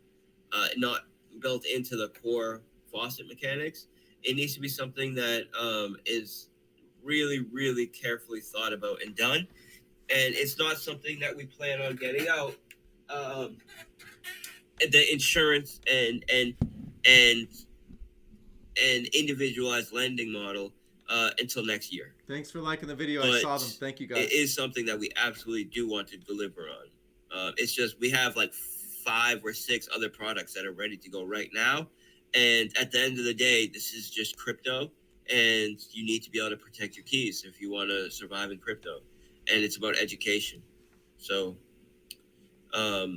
not built into the core faucet mechanics. It needs to be something that is really, really carefully thought about and done. And it's not something that we plan on getting out. The insurance and individualized lending model until next year. Thanks for liking the video. But I saw them. Thank you, guys. It is something that we absolutely do want to deliver on. It's just we have like 5 or 6 other products that are ready to go right now. And at the end of the day, this is just crypto. And you need to be able to protect your keys if you want to survive in crypto. And it's about education. So, I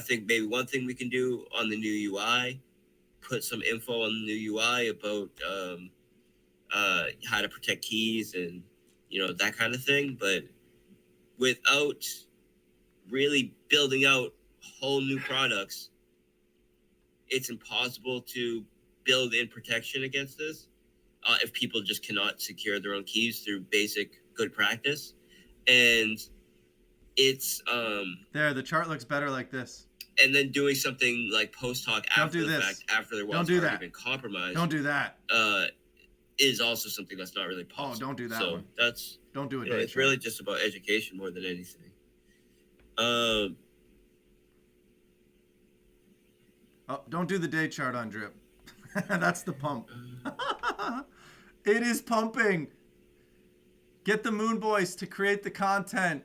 think maybe one thing we can do on the new UI, put some info on the new UI about how to protect keys and, that kind of thing. But without really building out whole new products, it's impossible to build in protection against this if people just cannot secure their own keys through basic good practice. And it's there, the chart looks better like this. And then doing something like post hoc after the fact, after their wealth's already been compromised. Don't do that. Is also something that's not really possible. Oh, don't do that so one. Don't do it. It's really just about education more than anything. Don't do the day chart on drip. That's the pump. It is pumping. Get the Moon Boys to create the content.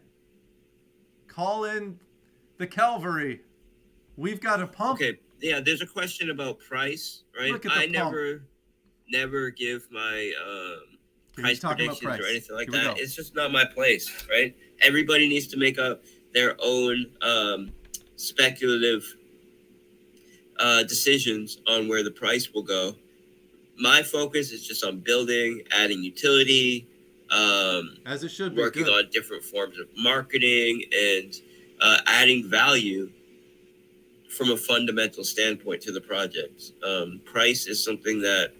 Call in the Calvary. We've got a pump. Okay, yeah, there's a question about price, right? Look at the I pump. never give my price predictions or anything like Here we that. go. It's just not my place, right? Everybody needs to make up their own speculative decisions on where the price will go. My focus is just on building, adding utility, as it should be, working good. on different forms of marketing and adding value from a fundamental standpoint to the project. Price is something that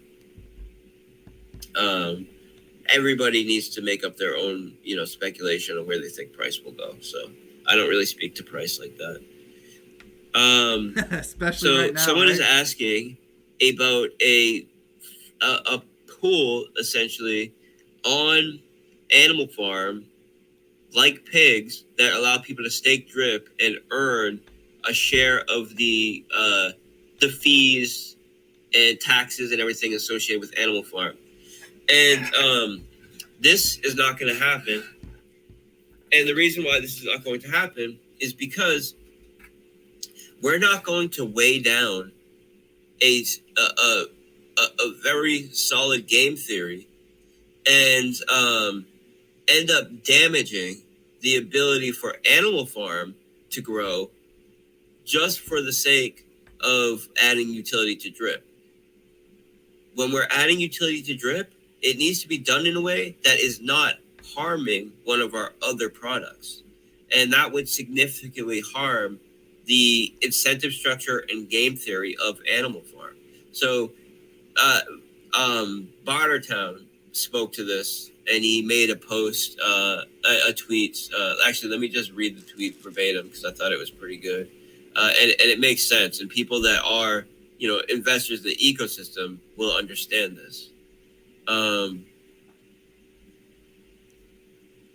everybody needs to make up their own, speculation on where they think price will go. So I don't really speak to price like that. Especially so right now, someone is right? asking about a pool essentially on Animal Farm, like pigs, that allow people to stake drip and earn a share of the fees and taxes and everything associated with Animal Farm. And this is not going to happen. And the reason why this is not going to happen is because we're not going to weigh down a very solid game theory and end up damaging the ability for Animal Farm to grow just for the sake of adding utility to drip. When we're adding utility to drip, it needs to be done in a way that is not harming one of our other products. And that would significantly harm the incentive structure and game theory of Animal Farm. So Bartertown spoke to this, and he made a post, a tweet. Actually, let me just read the tweet verbatim because I thought it was pretty good. And it makes sense. And people that are investors in the ecosystem will understand this.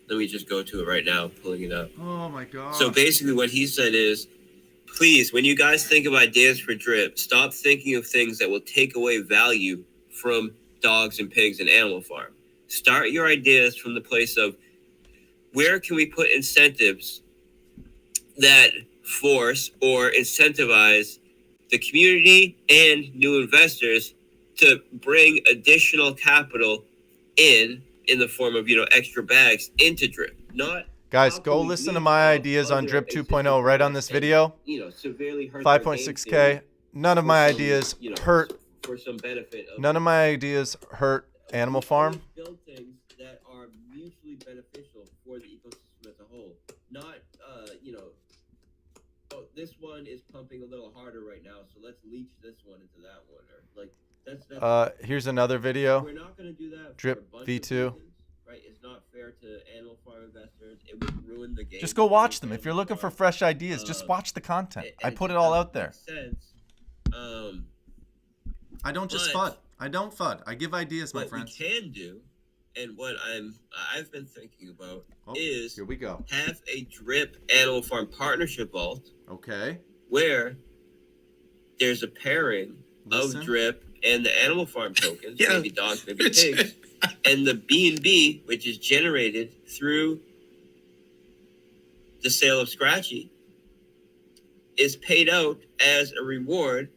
Let me just go to it right now, pulling it up. Oh my God. So basically what he said is, please, when you guys think of ideas for drip, stop thinking of things that will take away value from dogs and pigs and Animal Farm. Start your ideas from the place of, where can we put incentives that force or incentivize the community and new investors to bring additional capital in the form of, extra bags into drip. Not Guys, go listen to my ideas on Drip 2.0 right on this video. Severely hurt 5.6K. None of my ideas hurt. for some benefit. None of my ideas hurt Animal Farm. Build things that are mutually beneficial for the ecosystem as a whole. Not, oh, this one is pumping a little harder right now, so let's leech this one into that one. Or like that's here's another video. We're not going to do that. Drip for a bunch V2. of reasons, right? It's not fair to Animal Farm investors. It would ruin the game. Just go watch them. If you're looking for fresh ideas, just watch the content. I put it all out there. Sense. I don't just FUD. I don't FUD. I give ideas, my friends. What we can do, and what I've been thinking about is, here we go. Have a drip Animal Farm partnership vault. Okay. Where there's a pairing of drip and the Animal Farm tokens, maybe dogs, maybe pigs, and the BNB, which is generated through the sale of Scratchy, is paid out as a reward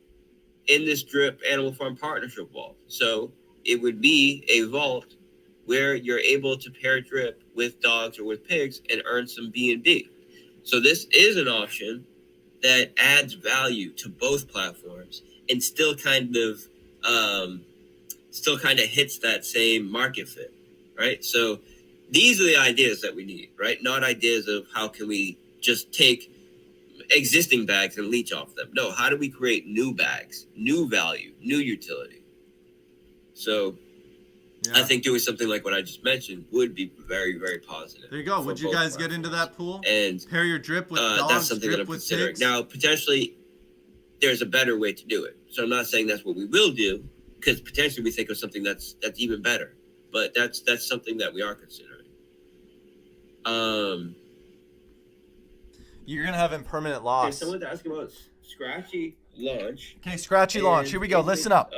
in this drip Animal Farm partnership vault. So it would be a vault where you're able to pair drip with dogs or with pigs and earn some BNB. So this is an option that adds value to both platforms and still kind of hits that same market fit, right? So these are the ideas that we need, right? Not ideas of how can we just take existing bags and leech off them. No, how do we create new bags, new value, new utility? So I think doing something like what I just mentioned would be very, very positive. There you go. Would you guys get into that pool? And pair your drip with dogs, that's something that I'm with considering. pigs? Now, potentially, there's a better way to do it. So I'm not saying that's what we will do, because potentially we think of something that's even better. But that's something that we are considering. You're gonna have impermanent loss. Okay, someone's asking about Scratchy launch. Okay, Scratchy launch. Here we go. Listen up.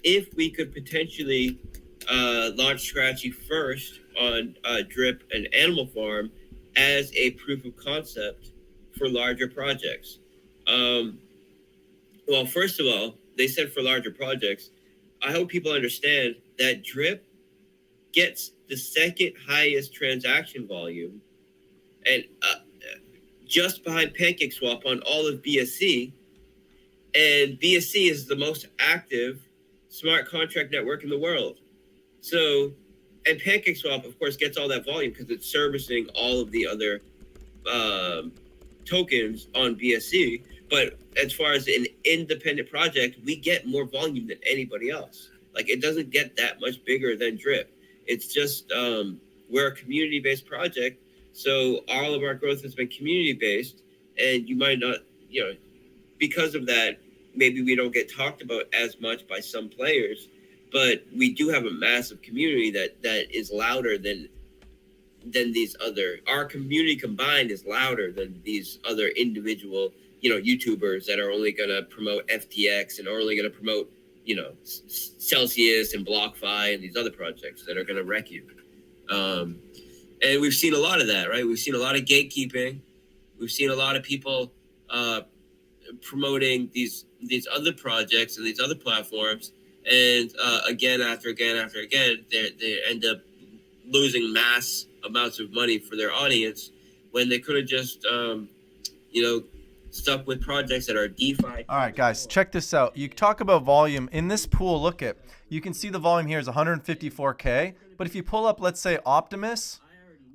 If we could potentially launch Scratchy first on Drip and Animal Farm as a proof of concept for larger projects. Well, first of all, they said for larger projects. I hope people understand that Drip gets the second highest transaction volume and just behind PancakeSwap on all of BSC. And BSC is the most active smart contract network in the world. So, and PancakeSwap, of course, gets all that volume because it's servicing all of the other tokens on BSC. But as far as an independent project, we get more volume than anybody else. Like, it doesn't get that much bigger than Drip. It's just, we're a community-based project. So all of our growth has been community-based. And you might not, because of that, maybe we don't get talked about as much by some players, but we do have a massive community that is louder than these other. Our community combined is louder than these other individual, YouTubers that are only going to promote FTX and are only going to promote, Celsius and BlockFi and these other projects that are going to wreck you. And we've seen a lot of that, right? We've seen a lot of gatekeeping. We've seen a lot of people promoting these other projects and these other platforms, and again after again, they end up losing mass amounts of money for their audience when they could have just stuck with projects that are DeFi. All right, guys, check this out. You talk about volume in this pool. Look at, you can see the volume here is 154K, but if you pull up, let's say Optimus,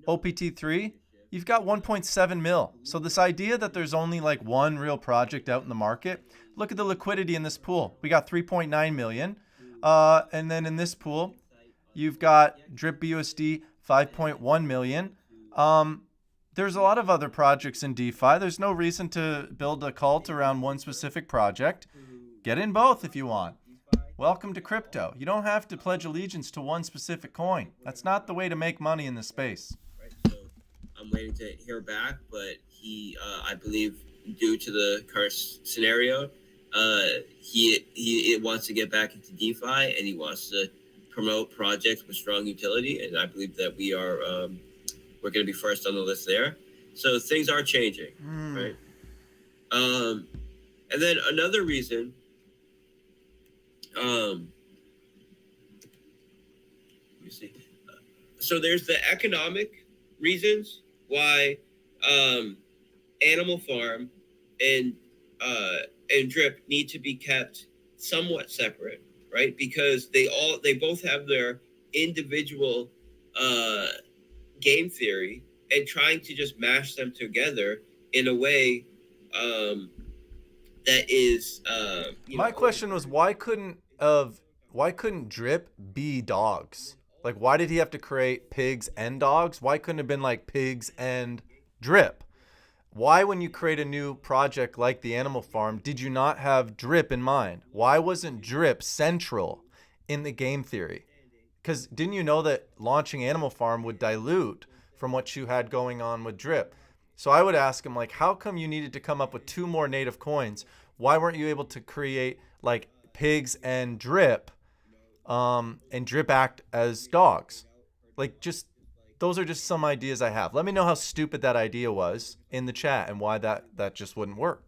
OPT3, you've got 1.7 mil. So this idea that there's only like one real project out in the market, look at the liquidity in this pool. We got 3.9 million. And then in this pool, you've got Drip BUSD 5.1 million. There's a lot of other projects in DeFi. There's no reason to build a cult around one specific project. Get in both if you want. Welcome to crypto. You don't have to pledge allegiance to one specific coin. That's not the way to make money in this space. Right. So I'm waiting to hear back, but he, I believe, due to the current scenario, he wants to get back into DeFi, and he wants to promote projects with strong utility. And I believe that we're going to be first on the list there. So things are changing, right? And then another reason, let me see. So there's the economic reasons why Animal Farm and Drip need to be kept somewhat separate, right? Because they both have their individual game theory, and trying to just mash them together in a way that is My question was why couldn't Drip be dogs? Like, why did he have to create pigs and dogs? Why couldn't it have been like pigs and Drip? Why, when you create a new project like the Animal Farm, did you not have Drip in mind? Why wasn't Drip central in the game theory? Because didn't you know that launching Animal Farm would dilute from what you had going on with Drip? So I would ask him, like, how come you needed to come up with 2 more native coins? Why weren't you able to create like pigs and Drip act as dogs? Like, just those are just some ideas I have. Let me know how stupid that idea was in the chat and why that just wouldn't work.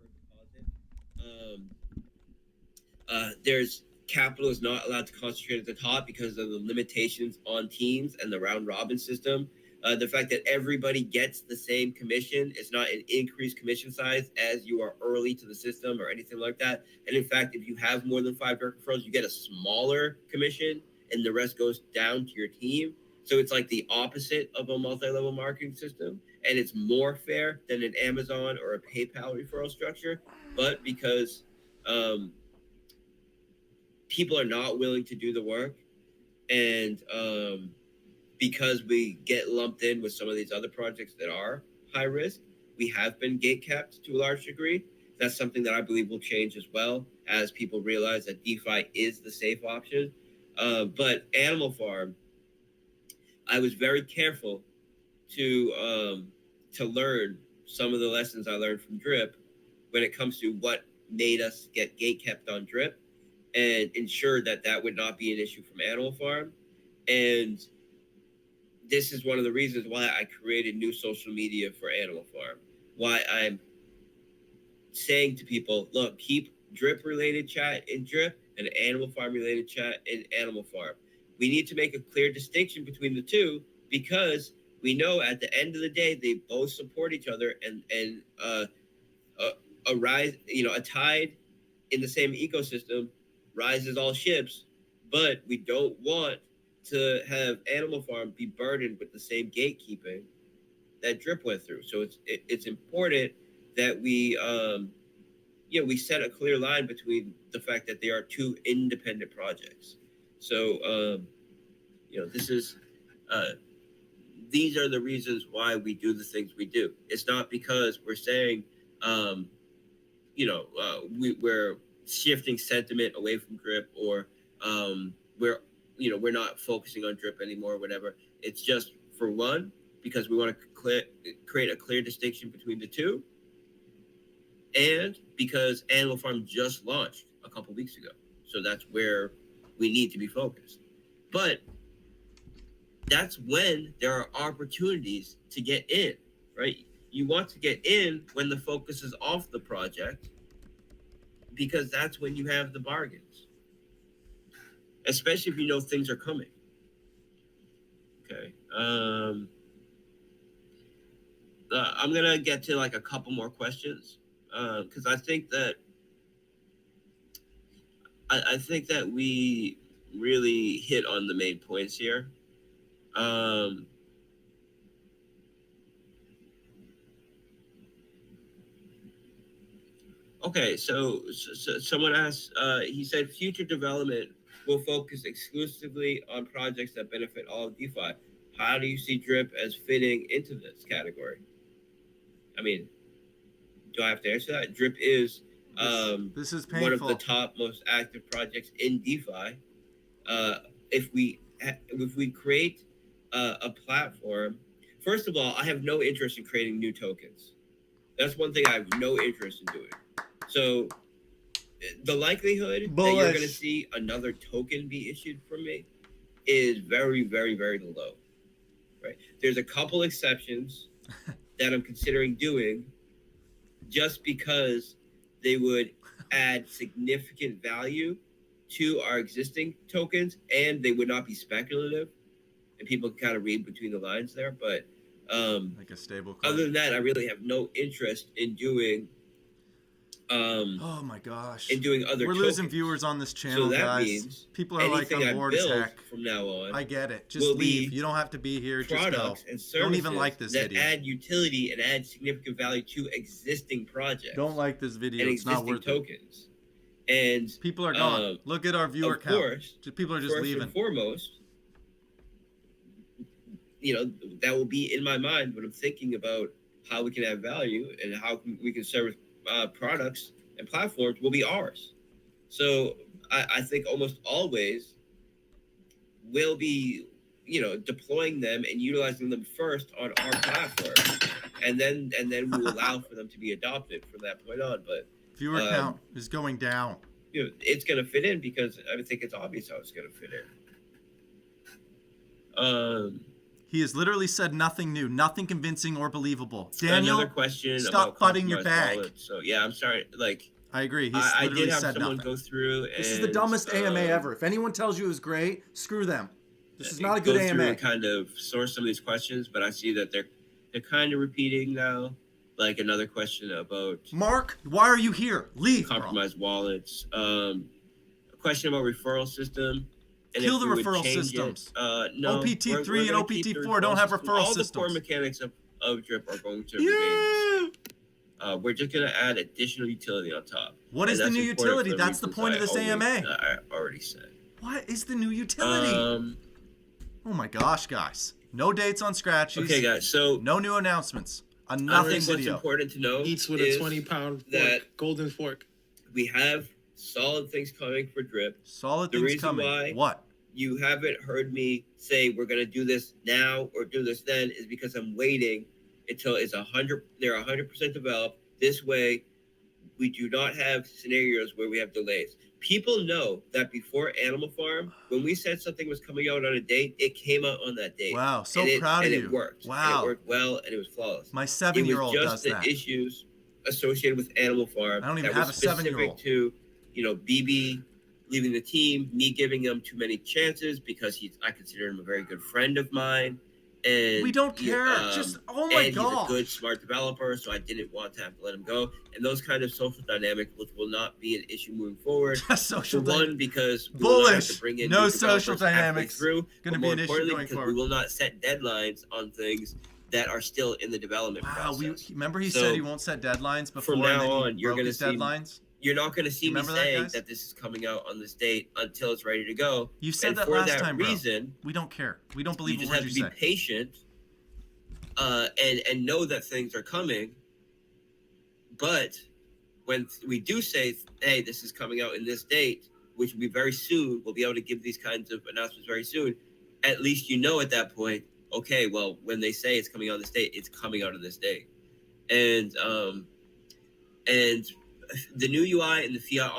There's capital is not allowed to concentrate at the top because of the limitations on teams and the round robin system. The fact that everybody gets the same commission is not an increased commission size as you are early to the system or anything like that. And in fact, if you have more than 5 direct referrals, you get a smaller commission and the rest goes down to your team. So it's like the opposite of a multi-level marketing system, and it's more fair than an Amazon or a PayPal referral structure. But because people are not willing to do the work, and because we get lumped in with some of these other projects that are high risk, we have been gate capped to a large degree. That's something that I believe will change as well as people realize that DeFi is the safe option. But Animal Farm, I was very careful to learn some of the lessons I learned from Drip when it comes to what made us get gate kept on Drip, and ensure that would not be an issue from Animal Farm. And this is one of the reasons why I created new social media for Animal Farm. Why I'm saying to people, look, keep Drip related chat in Drip and Animal Farm related chat in Animal Farm. We need to make a clear distinction between the two, because we know at the end of the day they both support each other, and a rise, a tide in the same ecosystem rises all ships. But we don't want to have Animal Farm be burdened with the same gatekeeping that Drip went through. So it's important that we set a clear line between the fact that they are 2 independent projects. So this is these are the reasons why we do the things we do. It's not because we're saying we're shifting sentiment away from Drip, or we're not focusing on Drip anymore or whatever. It's just, for one, because we want to create a clear distinction between the two, and because Animal Farm just launched a couple weeks ago. So that's where we need to be focused. But that's when there are opportunities to get in, right? You want to get in when the focus is off the project, because that's when you have the bargains, especially if you know things are coming. Okay. I'm gonna get to like a couple more questions, because I think that we really hit on the main points here. Okay, so someone asked, he said future development will focus exclusively on projects that benefit all of DeFi. How do you see Drip as fitting into this category? I mean, do I have to answer that? Drip is This is one of painful. the top most active projects in DeFi. If we create a platform, first of all, I have no interest in creating new tokens. That's one thing I have no interest in doing. So the likelihood that you're going to see another token be issued from me is very, very, very low. Right? There's a couple exceptions that I'm considering doing just because they would add significant value to our existing tokens and they would not be speculative, and people can kind of read between the lines there. But like a stable coin. other than that, I really have no interest in doing oh my gosh, in doing other we're tokens. losing viewers on this channel, So that guys. means People are like, anything I'm bored I as build heck. from now on, I get it. Just will leave. be You don't have to be here. Just go. products and services Don't even like this that video. add utility and add significant value to existing projects. Don't like this video. And It's not existing worth tokens. And it. People are gone. Look at our viewer of count. course, People are just first leaving. and foremost, that will be in my mind when I'm thinking about how we can add value and how we can service products and platforms will be ours. So I think almost always we'll be, deploying them and utilizing them first on our platform, and then we'll allow for them to be adopted from that point on. But Viewer count is going down. it's going to fit in because I think it's obvious how it's going to fit in. He has literally said nothing new, nothing convincing or believable. Daniel, another question. stop about butting your compromised bag. wallets. So yeah, I'm sorry. I agree. He's I literally did have said someone nothing. go through. This is the dumbest AMA ever. If anyone tells you it was great, screw them. This is not a good go through AMA. and kind of source some of these questions, but I see that they're kind of repeating now. Like another question about Mark, why are you here? Leave, bro. compromised wallets. A question about referral system. And Kill if the we would referral change systems. No, OPT3 we're and gonna keep the OPT4 don't referral have system. referral All systems. the core mechanics of Drip are going to remain the same. We're just going to add additional utility on top. What is the new utility? That's the point of this AMA. I already said. What is the new utility? Oh my gosh, guys. No dates on scratches. Okay, guys. So no new announcements. A I nothing think what's video. important to know Eats with is a 20-pound that golden fork. we have solid things coming for Drip. Solid The things reason coming. why- What? You haven't heard me say we're going to do this now or do this then is because I'm waiting until they're 100% developed. This way, we do not have scenarios where we have delays. People know that before Animal Farm, when we said something was coming out on a date, it came out on that date. Wow, so And proud of and you. it worked. Wow. And it worked well, and it was flawless. My It 7-year-old was does just the that. issues associated with Animal Farm. I don't even that have was a 7-year-old. specific to, BB leaving the team, me giving him too many chances because I consider him a very good friend of mine. And We don't care. Just, oh my and God. he's a good, smart developer, so I didn't want to have to let him go. And those kind of social dynamics will not be an issue moving forward. Social For one, dynamics. because we will not have to Bullish. bring in No new social developers halfway dynamics. through. Gonna but be more an issue importantly, going because forward. we will not set deadlines on things that are still in the development Wow, process. remember he So, said he won't set deadlines before from and now then he on, you're broke gonna his see deadlines? You're not going to see me Remember that, saying guys? that this is coming out on this date until it's ready to go. You said And that for last that time, bro. reason, We don't care. We don't you believe a just word have you to be say. patient and know that things are coming. But when we do say, hey, this is coming out in this date, which will be very soon, we'll be able to give these kinds of announcements very soon. At least you know at that point, okay, well, when they say it's coming out on this date, it's coming out on this date. And the new UI and the fiat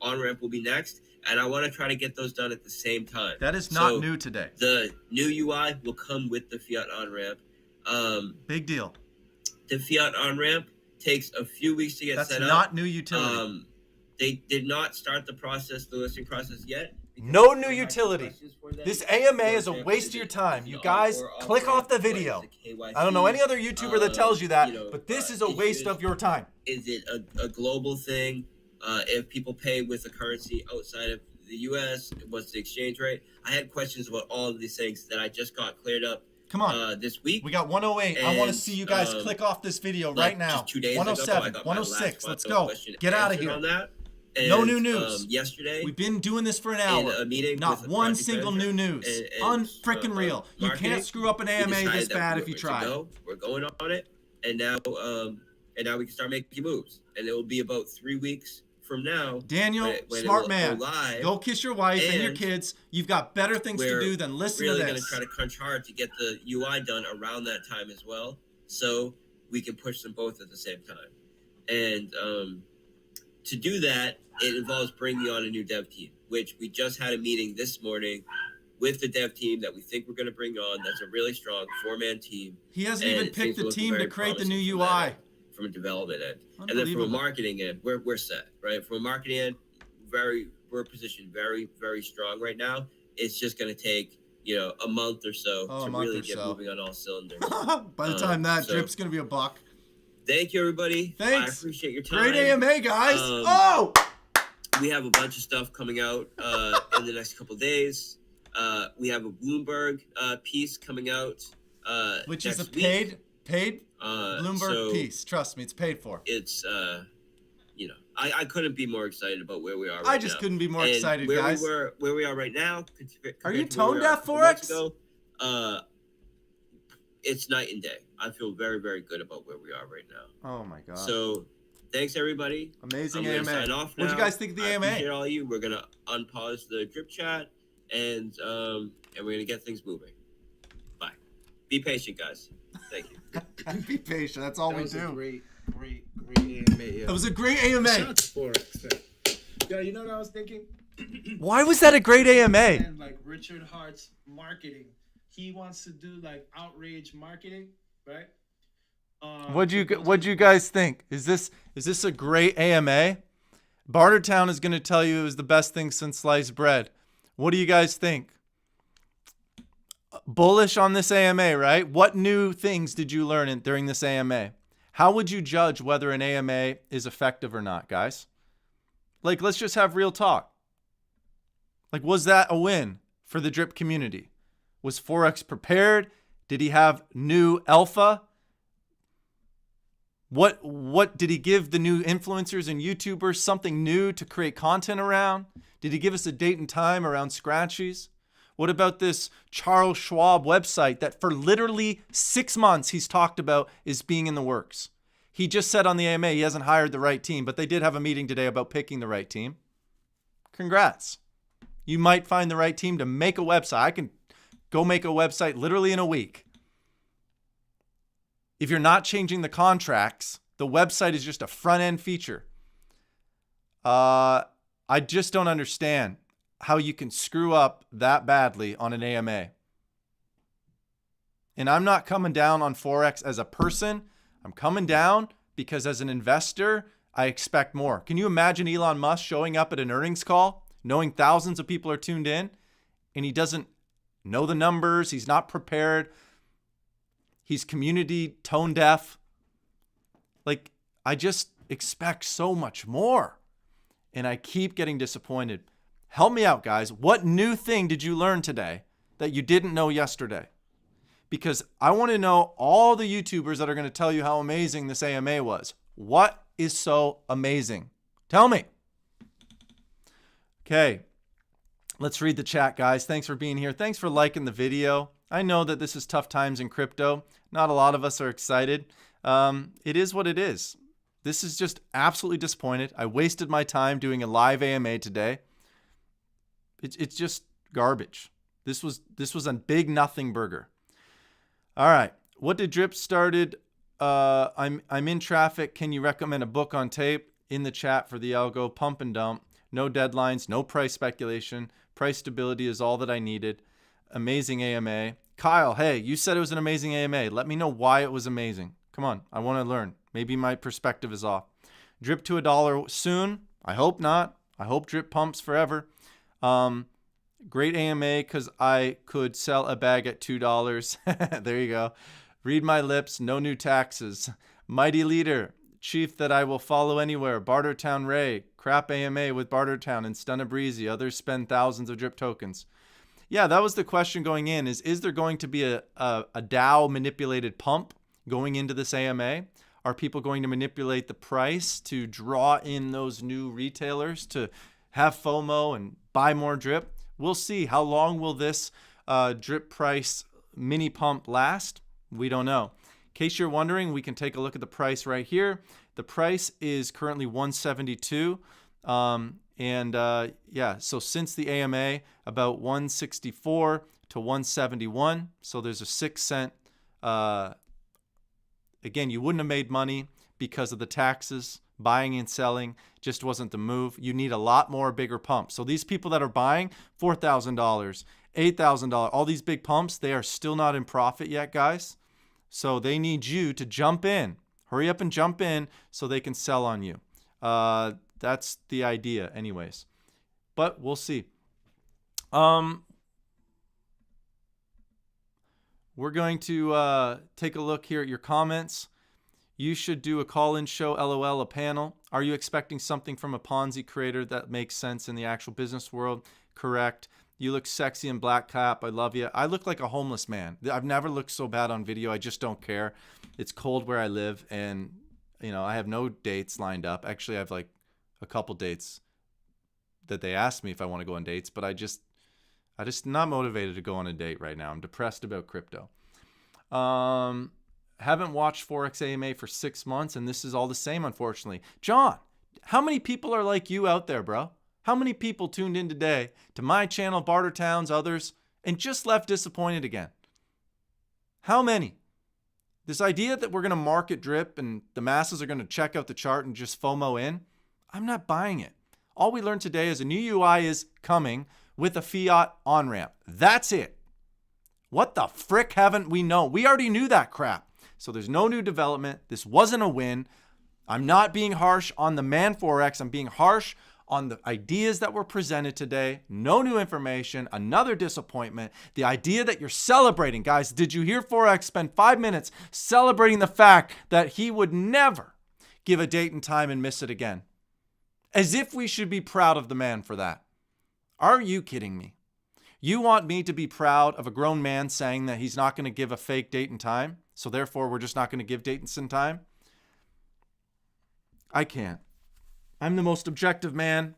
on-ramp will be next, and I want to try to get those done at the same time. That is not So new today. The new UI will come with the fiat on-ramp. Big deal. The fiat on-ramp takes a few weeks to get That's set not up. new utility. They did not start the listing process yet. because No we new don't have utility. questions for them. This AMA For is a example, waste is of your it time. the You on guys, or click off the what is video. the KYC? I don't know any other YouTuber that tells you that, but this is a waste issues. of your time. Is it a global thing? If people pay with a currency outside of the U.S., what's the exchange rate? I had questions about all of these things that I just got cleared up Come on. this week. We got 108. I want to And, see you guys click off this video like, right now. just 2 days ago, I 107, got my last 106. Let's final go. question Get out of answered here. on that. And, No new news. Yesterday, We've been doing this for an in hour. a meeting Not with one project single manager new news. and, Unfrickin' real. You marketing, can't screw up an we AMA decided this that bad we if you were try. to go. We're going on it, and now and now we can start making moves. And it will be about 3 weeks from now. Daniel, when smart it will man. go live. Go kiss your wife and your kids. You've got better things to do than listen to We're really this. going to try to crunch hard to get the UI done around that time as well, so we can push them both at the same time. And to do that, it involves bringing on a new dev team, which we just had a meeting this morning with the dev team that we think we're going to bring on. That's a really strong 4-man team. He hasn't even picked the team to create the new UI. From a development end. And then from a marketing end, we're set, right? From a marketing end, we're positioned very, very strong right now. It's just going to take, a month or so to really get moving on all cylinders. By the time that drip's going to be a buck. Thank you, everybody. Thanks. I appreciate your time. Great AMA, guys. We have a bunch of stuff coming out in the next couple of days. We have a Bloomberg piece coming out which next is a week. paid Bloomberg piece. Trust me, it's paid for. It's I couldn't be more excited about where we are right now. I just couldn't be more excited, guys. Where we are right now. Are you tone deaf, Forex? It's night and day. I feel very, very good about where we are right now. Oh my god. So thanks everybody. Amazing I'm AMA. sign off now. What'd you guys think of the AMA? I appreciate all of you. We're gonna unpause the drip chat and we're gonna get things moving. Bye. Be patient, guys. Thank you. Be patient. That's all we do. Great AMA. Yeah. That was a great AMA. Shout out to Forex. Yeah, you know what I was thinking? Why was that a great AMA? And like Richard Hart's marketing, he wants to do like outrage marketing, right? What'd you guys think? Is this a great AMA? Bartertown is going to tell you it was the best thing since sliced bread. What do you guys think? Bullish on this AMA, right? What new things did you learn during this AMA? How would you judge whether an AMA is effective or not, guys? Like, let's just have real talk. Like, was that a win for the drip community? Was Forex prepared? Did he have new alpha? What did he give the new influencers and YouTubers something new to create content around? Did he give us a date and time around scratchies? What about this Charles Schwab website that for literally 6 months he's talked about is being in the works? He just said on the AMA he hasn't hired the right team, but they did have a meeting today about picking the right team. Congrats. You might find the right team to make a website. I can go make a website literally in a week. If you're not changing the contracts, the website is just a front-end feature. I just don't understand how you can screw up that badly on an AMA. And I'm not coming down on Forex as a person. I'm coming down because as an investor, I expect more. Can you imagine Elon Musk showing up at an earnings call, knowing thousands of people are tuned in, and he doesn't know the numbers, he's not prepared, he's community tone deaf? Like, I just expect so much more, and I keep getting disappointed. Help me out, guys. What new thing did you learn today that you didn't know yesterday? Because I want to know all the YouTubers that are going to tell you how amazing this AMA was. What is so amazing? Tell me. Okay, let's read the chat, guys. Thanks for being here. Thanks for liking the video. I know that this is tough times in crypto. Not a lot of us are excited. It is what it is. This is just absolutely disappointed. I wasted my time doing a live AMA today. It's just garbage. This was a big nothing burger. All right. What did Drip started? I'm in traffic. Can you recommend a book on tape? In the chat for the algo. Pump and dump. No deadlines. No price speculation. Price stability is all that I needed. Amazing AMA. Kyle, hey, you said it was an amazing AMA. Let me know why it was amazing. Come on. I want to learn. Maybe my perspective is off. Drip to $1 soon. I hope not. I hope Drip pumps forever. Great AMA because I could sell a bag at $2. There you go. Read my lips. No new taxes. Mighty leader. Chief that I will follow anywhere. Bartertown Ray. Crap AMA with Bartertown and Stunna Breezy. Others spend thousands of Drip tokens. Yeah, that was the question going in. Is there going to be a DAO manipulated pump going into this AMA? Are people going to manipulate the price to draw in those new retailers to have FOMO and buy more Drip? We'll see. How long will this Drip price mini pump last? We don't know. case you're wondering, we can take a look at the price right here. The price is currently 172. Yeah, so since the AMA, about 164 to 171. So there's a 6-cent. Again, you wouldn't have made money because of the taxes. Buying and selling just wasn't the move. You need a lot more bigger pumps. So these people that are buying $4,000, $8,000, all these big pumps, they are still not in profit yet, guys. So they need you to jump in. Hurry up and jump in so they can sell on you. That's the idea anyways. But we'll see. We're going to take a look here at your comments. You should do a call-in show, LOL, a panel. Are you expecting something from a Ponzi creator that makes sense in the actual business world? Correct. You look sexy in black cap. I love you. I look like a homeless man. I've never looked so bad on video. I just don't care. It's cold where I live, and I have no dates lined up. Actually, I have like a couple dates that they asked me if I want to go on dates, but I just not motivated to go on a date right now. I'm depressed about crypto. Haven't watched Forex AMA for 6 months, and this is all the same, unfortunately. John, how many people are like you out there, bro? How many people tuned in today to my channel, Barter Towns, others, and just left disappointed again? How many? This idea that we're going to market drip and the masses are going to check out the chart and just FOMO in, I'm not buying it. All we learned today is a new UI is coming with a fiat on-ramp. That's it. What the frick haven't we known? We already knew that crap. So there's no new development. This wasn't a win. I'm not being harsh on the man Forex. I'm being harsh on the ideas that were presented today. No new information. Another disappointment. The idea that you're celebrating. Guys, did you hear Forex spend 5 minutes celebrating the fact that he would never give a date and time and miss it again? As if we should be proud of the man for that. Are you kidding me? You want me to be proud of a grown man saying that he's not going to give a fake date and time? So therefore, we're just not going to give dates and time? I can't. I'm the most objective man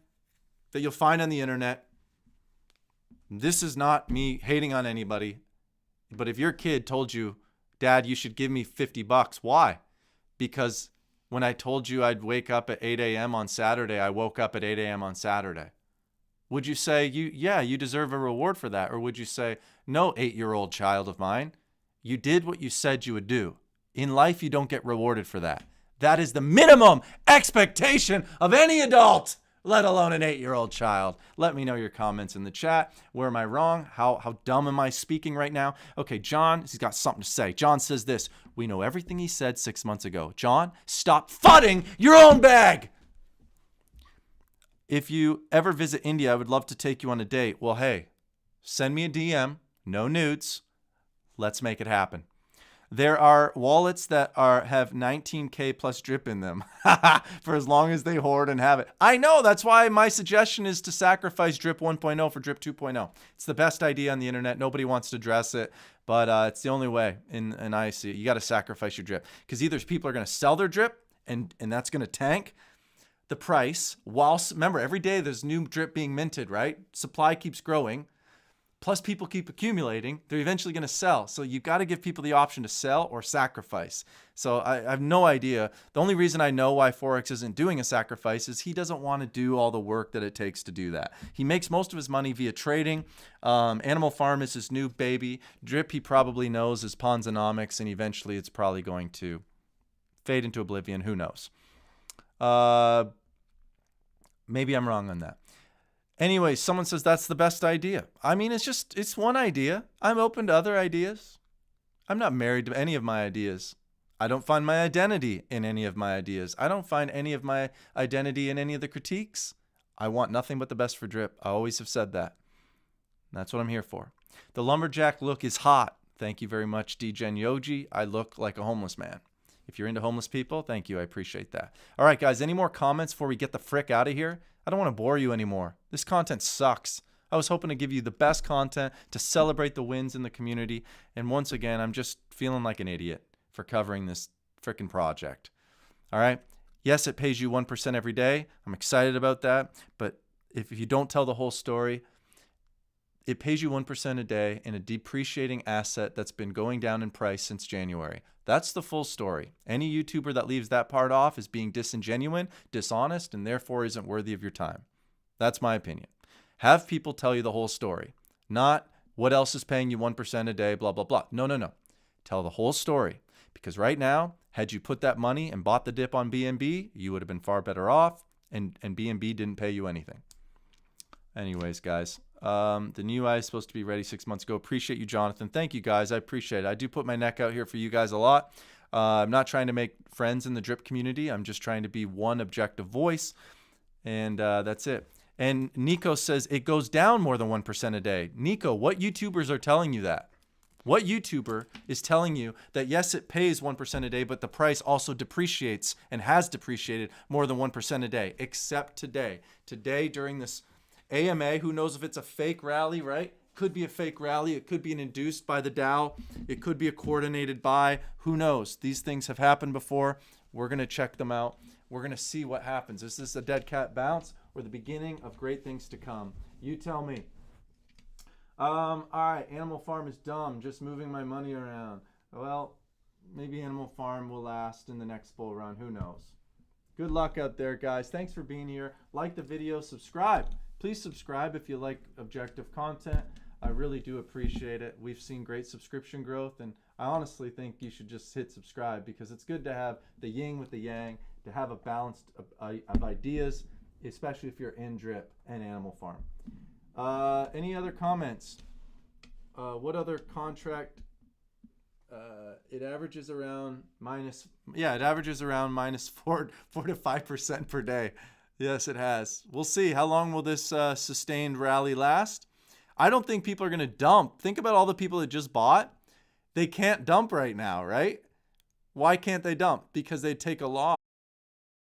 that you'll find on the internet. This is not me hating on anybody. But if your kid told you, Dad, you should give me $50, why? Because when I told you I'd wake up at 8 a.m. on Saturday, I woke up at 8 a.m. on Saturday. Would you say, you deserve a reward for that? Or would you say, no, 8-year-old child of mine, you did what you said you would do. In life, you don't get rewarded for that. That is the minimum expectation of any adult, let alone an 8-year-old child. Let me know your comments in the chat. Where am I wrong? How dumb am I speaking right now? Okay, John, he's got something to say. John says this. We know everything he said 6 months ago. John, stop fudding your own bag. If you ever visit India, I would love to take you on a date. Well, hey, send me a DM. No nudes. Let's make it happen. There are wallets that have 19K plus drip in them for as long as they hoard and have it. I know. That's why my suggestion is to sacrifice drip 1.0 for drip 2.0. It's the best idea on the internet. Nobody wants to address it, but it's the only way. And I see it. You got to sacrifice your drip because either people are going to sell their drip and that's going to tank the price. Whilst, remember, every day there's new drip being minted, right? Supply keeps growing. Plus people keep accumulating, they're eventually going to sell. So you've got to give people the option to sell or sacrifice. So I have no idea. The only reason I know why Forex isn't doing a sacrifice is he doesn't want to do all the work that it takes to do that. He makes most of his money via trading. Animal Farm is his new baby. Drip he probably knows is Ponzonomics, and eventually it's probably going to fade into oblivion. Who knows? Maybe I'm wrong on that. Anyway, someone says that's the best idea. I mean, it's one idea. I'm open to other ideas. I'm not married to any of my ideas. I don't find my identity in any of my ideas. I don't find any of my identity in any of the critiques. I want nothing but the best for drip. I always have said that. That's what I'm here for. The lumberjack look is hot. Thank you very much, DGen Yogi. I look like a homeless man. If you're into homeless people, thank you. I appreciate that. All right, guys, any more comments before we get the frick out of here? I don't want to bore you anymore. This content sucks. I was hoping to give you the best content to celebrate the wins in the community. And once again, I'm just feeling like an idiot for covering this frickin' project. All right. Yes, it pays you 1% every day. I'm excited about that. But if you don't tell the whole story, it pays you 1% a day in a depreciating asset that's been going down in price since January. That's the full story. Any YouTuber that leaves that part off is being disingenuous, dishonest, and therefore isn't worthy of your time. That's my opinion. Have people tell you the whole story, not what else is paying you 1% a day, blah, blah, blah. No. Tell the whole story. Because right now, had you put that money and bought the dip on BNB, you would have been far better off, and BNB didn't pay you anything. Anyways, guys, the new eye is supposed to be ready 6 months ago. Appreciate you, Jonathan. Thank you, guys. I appreciate it. I do put my neck out here for you guys a lot. I'm not trying to make friends in the drip community. I'm just trying to be one objective voice, and that's it. And Nico says it goes down more than 1% a day. Nico, what YouTubers are telling you that? What YouTuber is telling you that, yes, it pays 1% a day, but the price also depreciates and has depreciated more than 1% a day, except today. Today, during this AMA, who knows if it's a fake rally, right? Could be a fake rally. It could be an induced by the Dow. It could be a coordinated buy. Who knows? These things have happened before. We're going to check them out. We're going to see what happens. Is this a dead cat bounce or the beginning of great things to come? You tell me. All right, Animal Farm is dumb, just moving my money around. Well, maybe Animal Farm will last in the next bull run. Who knows? Good luck out there, guys. Thanks for being here. Like the video, subscribe. Please subscribe if you like objective content. I really do appreciate it. We've seen great subscription growth, and I honestly think you should just hit subscribe because it's good to have the yin with the yang, to have a balance of ideas, especially if you're in drip and Animal Farm. Any other comments? What other contract? It averages around minus 4 to 5% per day. Yes, it has. We'll see. How long will this sustained rally last? I don't think people are going to dump. Think about all the people that just bought. They can't dump right now, right? Why can't they dump? Because they take a loss.